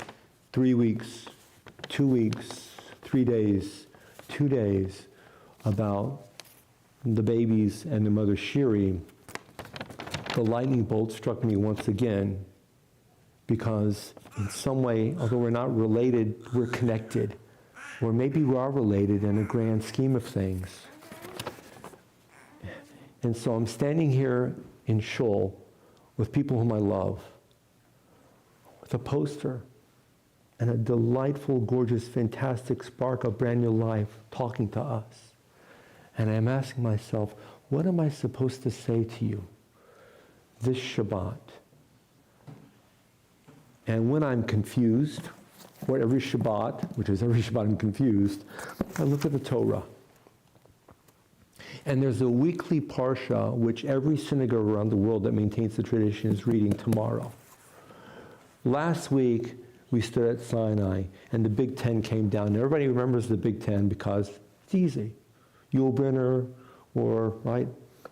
[SPEAKER 1] 3 weeks, 2 weeks, 3 days, 2 days about the babies and the mother Shiri, the lightning bolt struck me once again because in some way, although we're not related, we're connected. Or maybe we are related in a grand scheme of things. And so I'm standing here in shul with people whom I love, with a poster and a delightful, gorgeous, fantastic spark of brand new life talking to us. And I'm asking myself, what am I supposed to say to you this Shabbat? And when I'm confused, or every Shabbat, which is every Shabbat I'm confused, I look at the Torah. And there's a weekly parsha which every synagogue around the world that maintains the tradition is reading tomorrow. Last week, we stood at Sinai, and the Big Ten came down. And everybody remembers the Big Ten because it's easy. Yul Brynner, or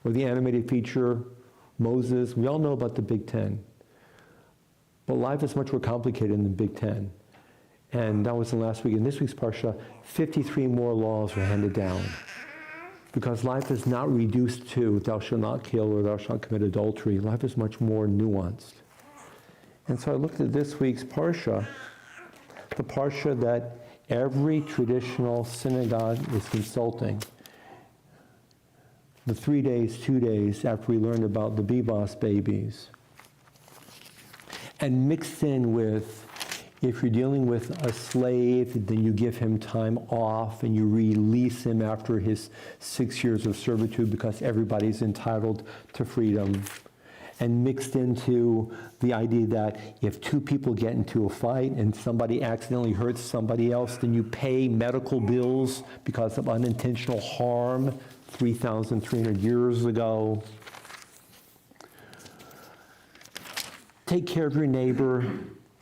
[SPEAKER 1] the animated feature, Moses. We all know about the Big Ten. But life is much more complicated in the Big Ten. And that was the last week. In this week's Parsha, 53 more laws were handed down. Because life is not reduced to thou shalt not kill or thou shalt commit adultery. Life is much more nuanced. And so I looked at this week's Parsha, the Parsha that every traditional synagogue is consulting. The 3 days, 2 days after we learned about the Bibas babies. And mixed in with, if you're dealing with a slave, then you give him time off and you release him after his 6 years of servitude because everybody's entitled to freedom. And mixed into the idea that if 2 people get into a fight and somebody accidentally hurts somebody else, then you pay medical bills because of unintentional harm 3,300 years ago. take care of your neighbor,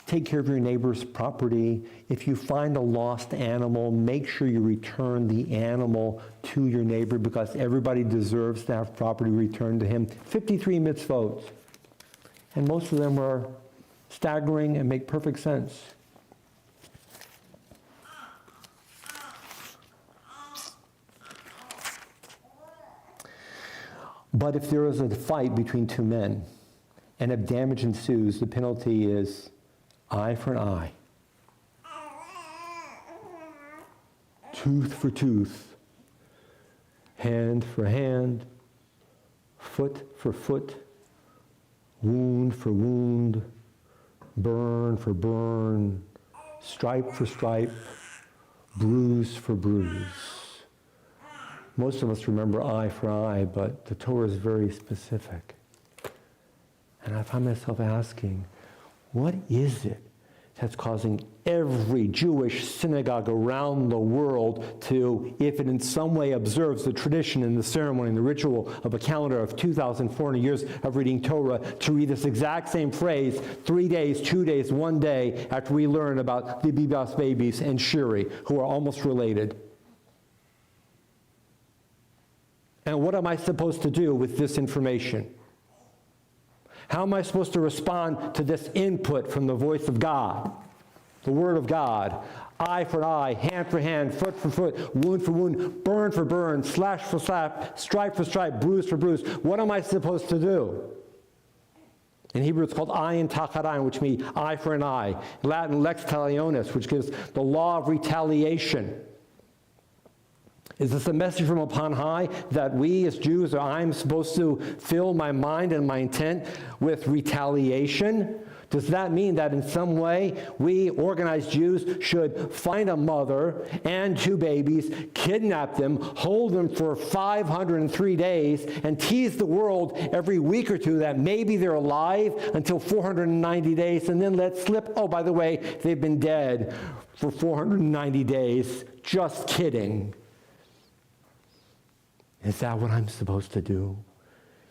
[SPEAKER 1] take care of your neighbor's property. If you find a lost animal, make sure you return the animal to your neighbor because everybody deserves to have property returned to him. 53 mitzvot. And most of them are staggering and make perfect sense. But if there is a fight between two men, and if damage ensues, the penalty is eye for an eye, tooth for tooth, hand for hand, foot for foot, wound for wound, burn for burn, stripe for stripe, bruise for bruise. Most of us remember eye for eye, but the Torah is very specific. And I find myself asking, what is it that's causing every Jewish synagogue around the world to, if it in some way observes the tradition and the ceremony and the ritual of a calendar of 2,400 years of reading Torah, to read this exact same phrase 3 days, 2 days, 1 day after we learn about the Bibas babies and Shiri, who are almost related? And what am I supposed to do with this information? How am I supposed to respond to this input from the voice of God, the Word of God? Eye for eye, hand for hand, foot for foot, wound for wound, burn for burn, slash for slash, stripe for stripe, bruise for bruise. What am I supposed to do? In Hebrew, it's called ayin tachat ayin, which means eye for an eye. In Latin, lex talionis, which gives the law of retaliation. Is this a message from upon high that we as Jews, or I'm supposed to fill my mind and my intent with retaliation? Does that mean that in some way we organized Jews should find a mother and 2 babies, kidnap them, hold them for 503 days, and tease the world every week or two that maybe they're alive until 490 days, and then let slip, oh, by the way, they've been dead for 490 days. Just kidding. Is that what I'm supposed to do?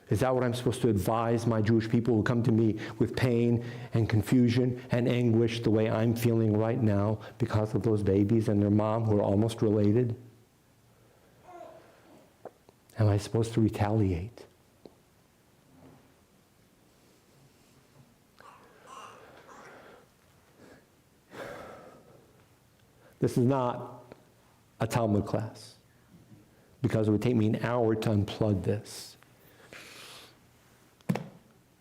[SPEAKER 1] Is that what I'm supposed to advise my Jewish people who come to me with pain and confusion and anguish the way I'm feeling right now because of those babies and their mom who are almost related? Am I supposed to retaliate? This is not a Talmud class, because it would take me an hour to unplug this.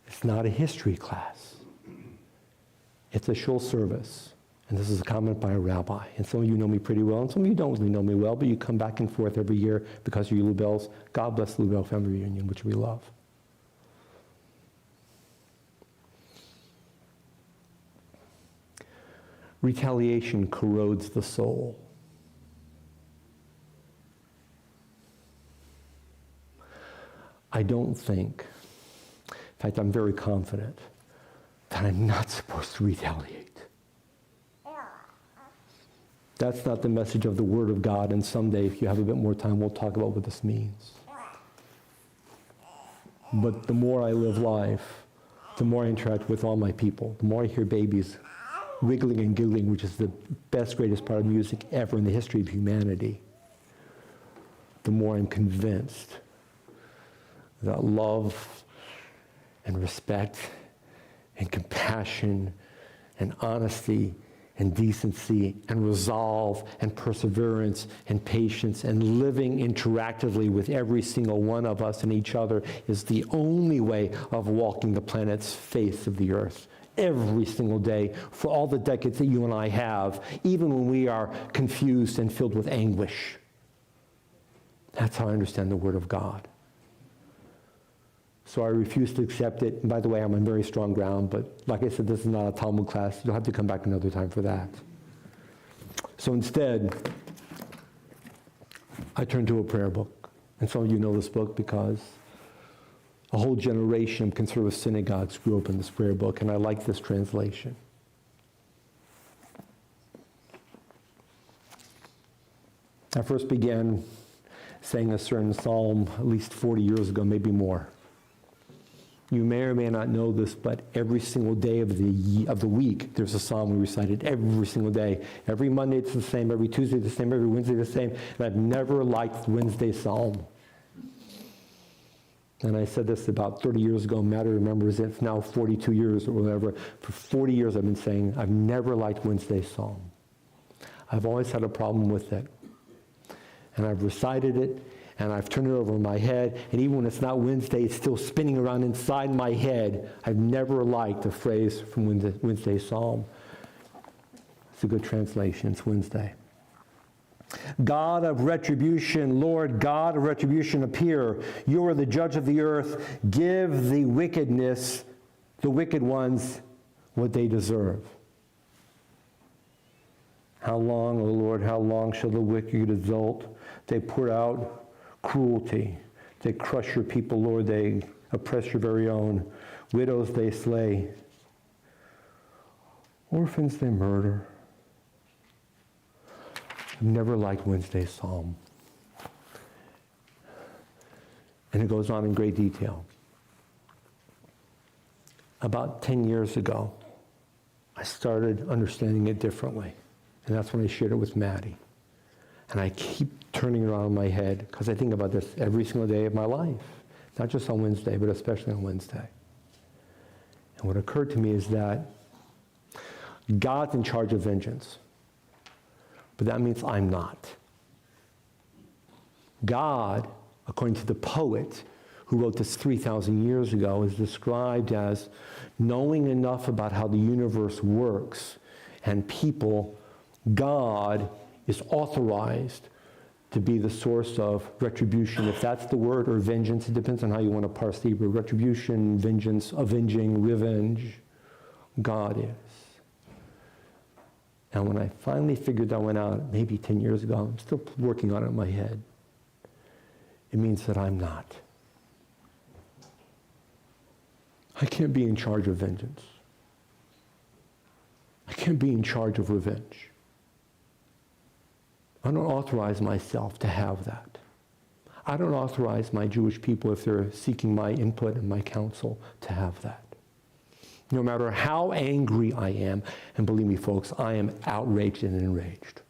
[SPEAKER 1] It's not a history class. It's a shul service. And this is a comment by a rabbi. And some of you know me pretty well, and some of you don't really know me well, but you come back and forth every year because of your Lubel's. God bless the Lubel Family Reunion, which we love. Retaliation corrodes the soul. I don't think, in fact, I'm very confident that I'm not supposed to retaliate. That's not the message of the Word of God, and someday, if you have a bit more time, we'll talk about what this means. But the more I live life, the more I interact with all my people, the more I hear babies wiggling and giggling, which is the best, greatest part of music ever in the history of humanity, the more I'm convinced that love and respect and compassion and honesty and decency and resolve and perseverance and patience and living interactively with every single one of us and each other is the only way of walking the planet's face of the earth every single day for all the decades that you and I have, even when we are confused and filled with anguish. That's how I understand the Word of God. So I refuse to accept it. And by the way, I'm on very strong ground, but like I said, this is not a Talmud class. You'll have to come back another time for that. So instead, I turn to a prayer book. And some of you know this book because a whole generation of conservative synagogues grew up in this prayer book, and I like this translation. I first began saying a certain psalm at least 40 years ago, maybe more. You may or may not know this, but every single day of the week, there's a psalm we recited every single day. Every Monday it's the same, every Tuesday the same, every Wednesday the same. And I've never liked Wednesday's psalm. And I said this about 30 years ago. Matt remembers it's now 42 years or whatever. For 40 years I've been saying I've never liked Wednesday's psalm. I've always had a problem with it. And I've recited it, and I've turned it over in my head, and even when it's not Wednesday, it's still spinning around inside my head. I've never liked a phrase from Wednesday's psalm. It's a good translation. It's Wednesday. God of retribution, Lord God of retribution, appear. You are the judge of the earth. Give the wicked ones, what they deserve. How long, O Lord, how long shall the wicked exult? They pour out cruelty. They crush your people, Lord. They oppress your very own. Widows they slay. Orphans they murder. I've never liked Wednesday's psalm. And it goes on in great detail. About 10 years ago, I started understanding it differently. And that's when I shared it with Maddie. And I keep turning it around in my head because I think about this every single day of my life. Not just on Wednesday, but especially on Wednesday. And what occurred to me is that God's in charge of vengeance. But that means I'm not. God, according to the poet who wrote this 3,000 years ago, is described as knowing enough about how the universe works and people. God is authorized to be the source of retribution, if that's the word, or vengeance. It depends on how you want to parse the Hebrew. Retribution, vengeance, avenging, revenge. God is. And when I finally figured that one out, maybe 10 years ago, I'm still working on it in my head. It means that I'm not. I can't be in charge of vengeance. I can't be in charge of revenge. I don't authorize myself to have that. I don't authorize my Jewish people, if they're seeking my input and my counsel, to have that. No matter how angry I am, and believe me, folks, I am outraged and enraged.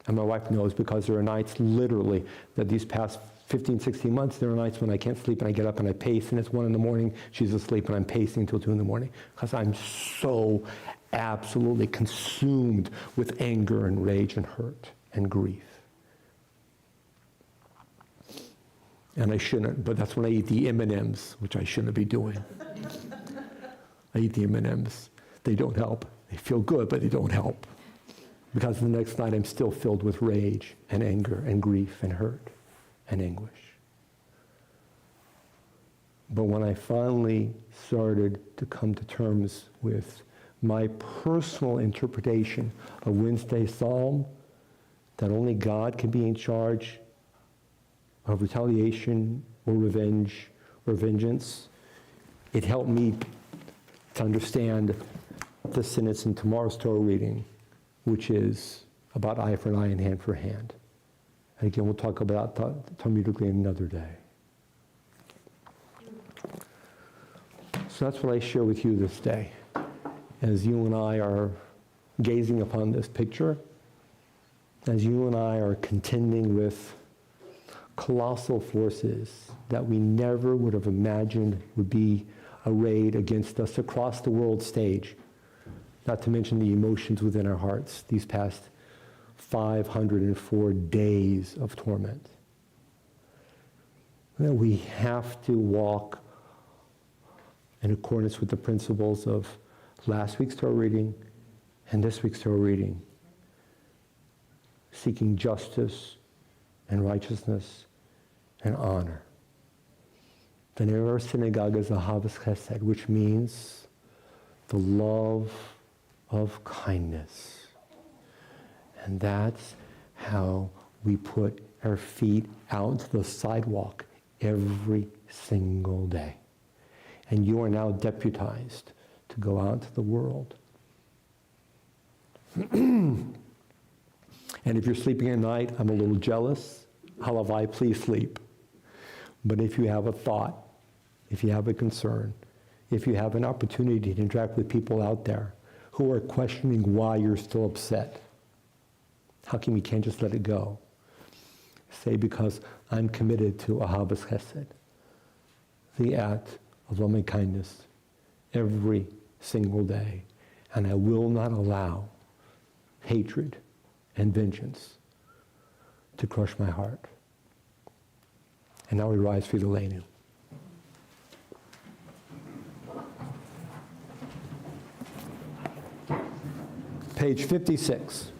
[SPEAKER 1] And my wife knows, because there are nights, literally, that these past 15, 16 months, there are nights when I can't sleep and I get up and I pace, and it's 1 a.m, she's asleep, and I'm pacing until 2 a.m, because I'm so absolutely consumed with anger and rage and hurt and grief. And I shouldn't, but that's when I eat the M&Ms, which I shouldn't be doing. I eat the M&Ms. They don't help. They feel good, but they don't help. Because the next night I'm still filled with rage and anger and grief and hurt and anguish. But when I finally started to come to terms with my personal interpretation of Wednesday's psalm, that only God can be in charge of retaliation or revenge or vengeance, it helped me to understand the sentence in tomorrow's Torah reading, which is about eye for an eye and hand for hand. And again, we'll talk about Talmudically another day. So that's what I share with you this day. As you and I are gazing upon this picture, as you and I are contending with colossal forces that we never would have imagined would be arrayed against us across the world stage, not to mention the emotions within our hearts these past 504 days of torment. That we have to walk in accordance with the principles of last week's Torah reading and this week's Torah reading, seeking justice and righteousness and honor. The name of our synagogue is Ahavas Chesed, which means the love of kindness. And that's how we put our feet out into the sidewalk every single day. And you are now deputized to go out into the world. And if you're sleeping at night, I'm a little jealous. Halavai, please sleep. But if you have a thought, if you have a concern, if you have an opportunity to interact with people out there who are questioning why you're still upset, how come you can't just let it go? Say, because I'm committed to Ahavas Chesed, the act of loving kindness, every single day. And I will not allow hatred and vengeance to crush my heart. And now we rise for the Leinu. Page 56.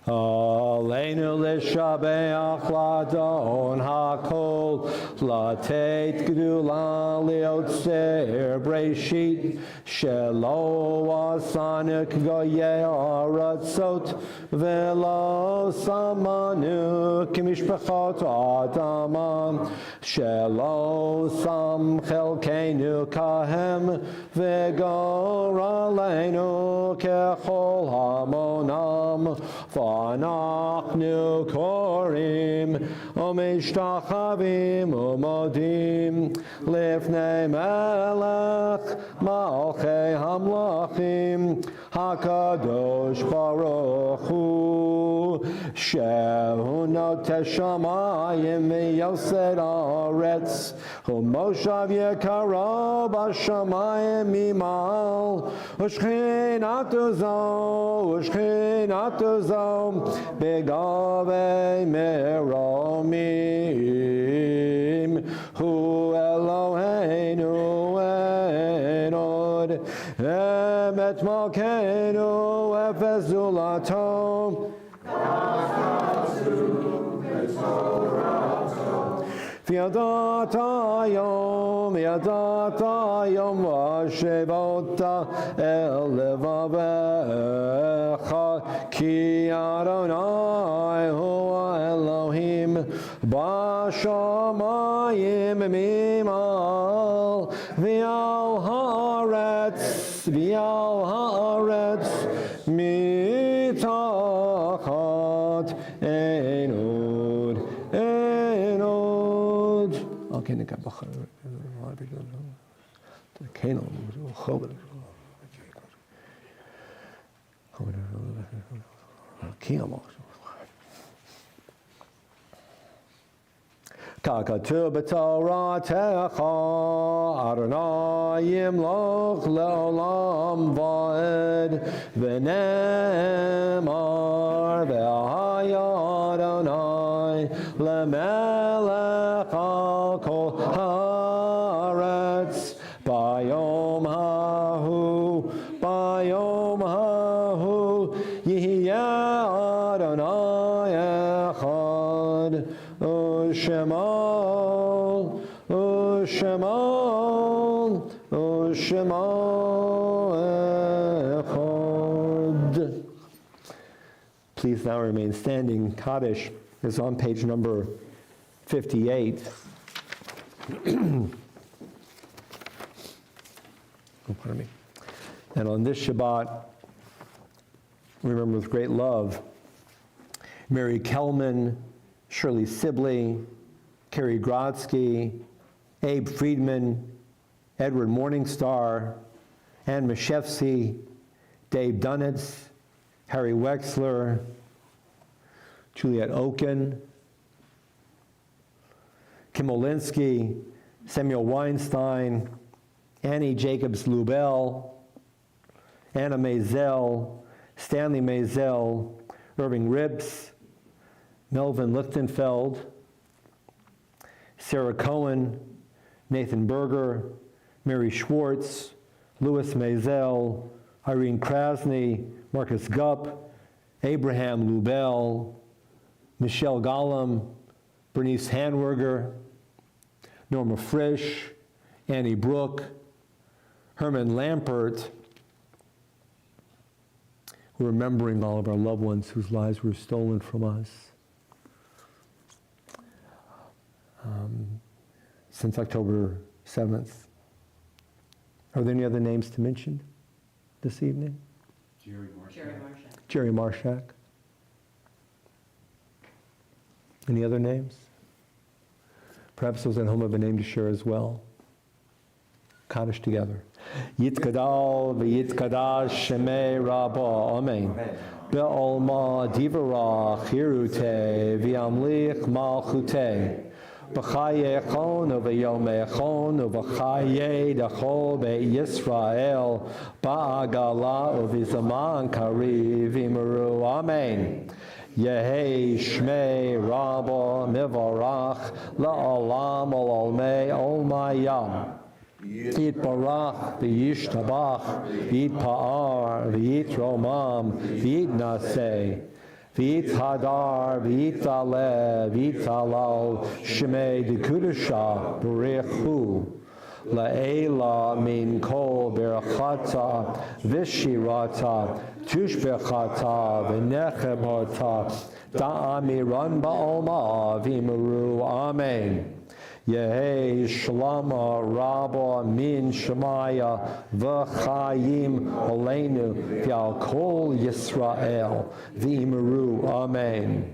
[SPEAKER 1] Aleinu l'shabeach ladon hakol latet gdula liotzer breshit shelo asanik goye aratzot velo samanu kimishpachot adamam shelo sam chelkeinu kahem v'gor aleinu kechol hamonam V'anachnu korim u'mishtachavim u'modim lifnei melech malchei hamlachim hakadosh baruch hu shehu noteh shamayim v'yosed haaretz u'moshav yekaro b'shamayim mimal u'shchinatu zo u'shchinatu zo Begave meromim Hu Eloheinu enod Emet malkeinu efes zulato V'yadata yom v'shevota el levavecha Ki Adonai hu Elohim b'shamayim mimal v'al haaretz mitachat enod Okay, Kakatu b'toratecha Adonai yimloch le'olam va'ed v'nemar v'haya Adonai le'melech al kol haaretz bayom hahu yihyeh Adonai echad U'shema echad. Please now remain standing. Kaddish is on page number 58. Pardon me. And on this Shabbat, remember with great love, Mary Kelman, Shirley Sibley, Carrie Grodsky, Abe Friedman, Edward Morningstar, Ann Mashevsky, Dave Dunitz, Harry Wexler, Juliet Oken, Kim Olinsky, Samuel Weinstein, Annie Jacobs Lubell, Anna Maisel, Stanley Maisel, Irving Rips, Melvin Lichtenfeld, Sarah Cohen, Nathan Berger, Mary Schwartz, Louis Maisel, Irene Krasny, Marcus Gupp, Abraham Lubell, Michelle Gollum, Bernice Hanwerger, Norma Frisch, Annie Brooke, Herman Lampert. We're remembering all of our loved ones whose lives were stolen from us. Since October 7th. Are there any other names to mention this evening? Jerry Marshak. Any other names? Perhaps those at home have a name to share as well. Kaddish together. Yitkadal v'yitkadash shemei rabba. Amen. Be'olma divara chirute v'yamlich malchute. B'chaye echon u'v'yom echon u'v'chaye dachol be'Yisrael ba'agala u'v'zaman kariv imaru. Amen. Yehei Shmei Rabba Mivarach La'olam Olmei Olmayam Yitbarach V'yishtabach V'yitpa'ar V'yitromam V'yitnaseh V'yithadar V'yitale V'yitalal Shmei Dekudasha B'rechu La'ela min kol berachata v'shirata tushbechata v'nechemata da'amiran ba'olma v'imuru. Amen. Yehei shlama rabba min shemaya v'chayim oleinu v'al kol Yisrael v'imuru. Amen.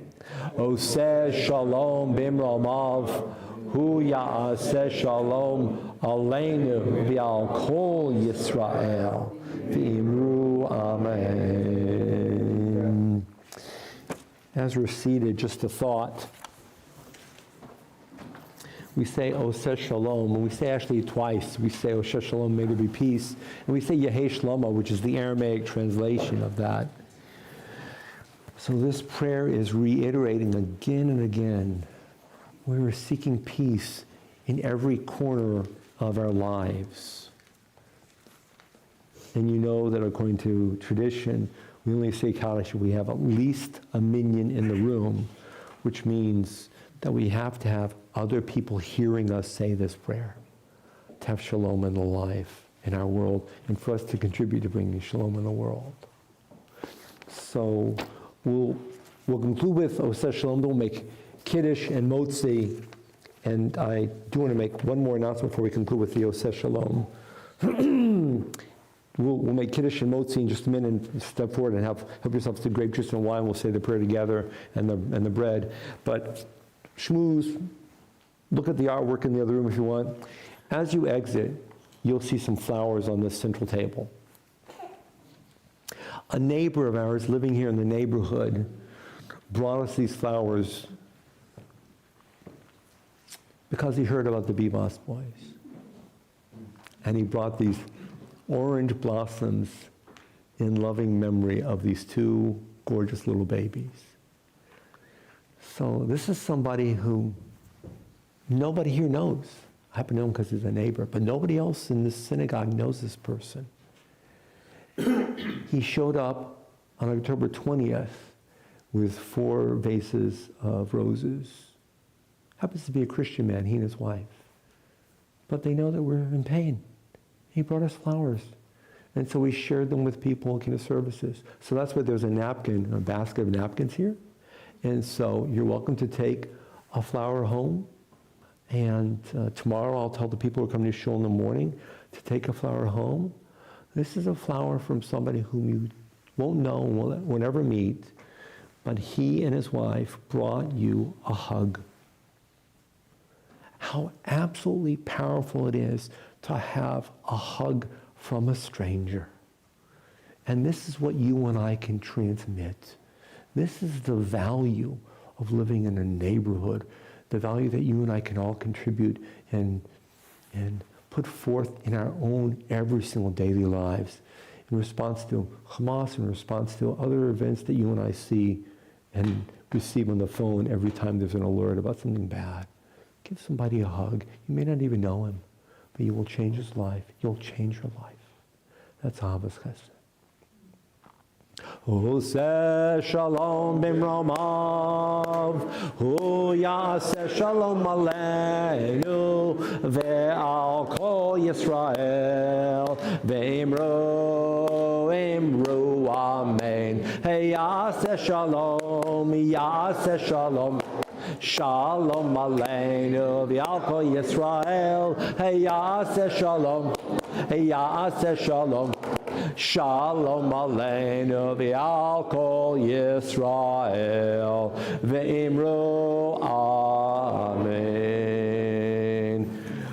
[SPEAKER 1] Oseh shalom bimromav hu ya'aseh shalom Aleinu v'al kol Yisrael v'imru. Amen. As we're seated, just a thought. We say Oseh Shalom, and we say actually twice. We say Oseh Shalom, may there be peace. And we say Yehei Shlomo, which is the Aramaic translation of that. So this prayer is reiterating again and again. We are seeking peace in every corner of our lives. And you know that according to tradition, we only say Kaddish if we have at least a minyan in the room, which means that we have to have other people hearing us say this prayer, to have shalom in the life, in our world, and for us to contribute to bringing shalom in the world. So we'll conclude with Oseh Shalom, then we'll make Kiddush and Motzi. And I do want to make one more announcement before we conclude with the Oseh Shalom. We'll make Kiddush and Motzi in just a minute and step forward and help yourselves to grape juice and wine. We'll say the prayer together and the bread. But schmooze, look at the artwork in the other room if you want. As you exit, you'll see some flowers on this central table. A neighbor of ours living here in the neighborhood brought us these flowers because he heard about the Bivas boys. And he brought these orange blossoms in loving memory of these two gorgeous little babies. So this is somebody who nobody here knows. I happen to know him because he's a neighbor, but nobody else in this synagogue knows this person. He showed up on October 20th with 4 vases of roses. Happens to be a Christian man, he and his wife. But they know that we're in pain. He brought us flowers. And so we shared them with people in the services. So that's why there's a napkin, a basket of napkins here. And so you're welcome to take a flower home. And tomorrow I'll tell the people who are coming to shul in the morning to take a flower home. This is a flower from somebody whom you won't know, will never meet. But he and his wife brought you a hug. How absolutely powerful it is to have a hug from a stranger. And this is what you and I can transmit. This is the value of living in a neighborhood, the value that you and I can all contribute and put forth in our own every single daily lives in response to Hamas, in response to other events that you and I see and receive on the phone every time there's an alert about something bad. Give somebody a hug. You may not even know him, but you will change his life. You'll change your life. That's Ahavas Chesed. Oseh shalom bimromav, hu yaseh shalom aleinu, ve'al kol Yisrael, ve'imru, amen. Hey yaseh shalom, shalom aleinu, ve'al kol Yisrael, hey yaseh shalom, Shalom aleinu v'al kol Yisrael ve'imru amen.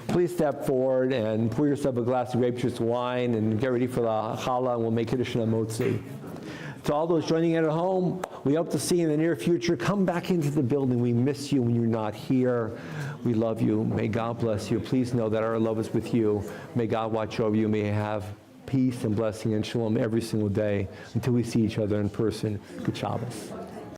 [SPEAKER 1] Please step forward and pour yourself a glass of grape juice wine and get ready for the challah, and we'll make Kiddush and Motzi. To all those joining in at home, we hope to see you in the near future. Come back into the building. We miss you when you're not here. We love you. May God bless you. Please know that our love is with you. May God watch over you. May you have peace and blessing and shalom every single day until we see each other in person. Good Shabbos.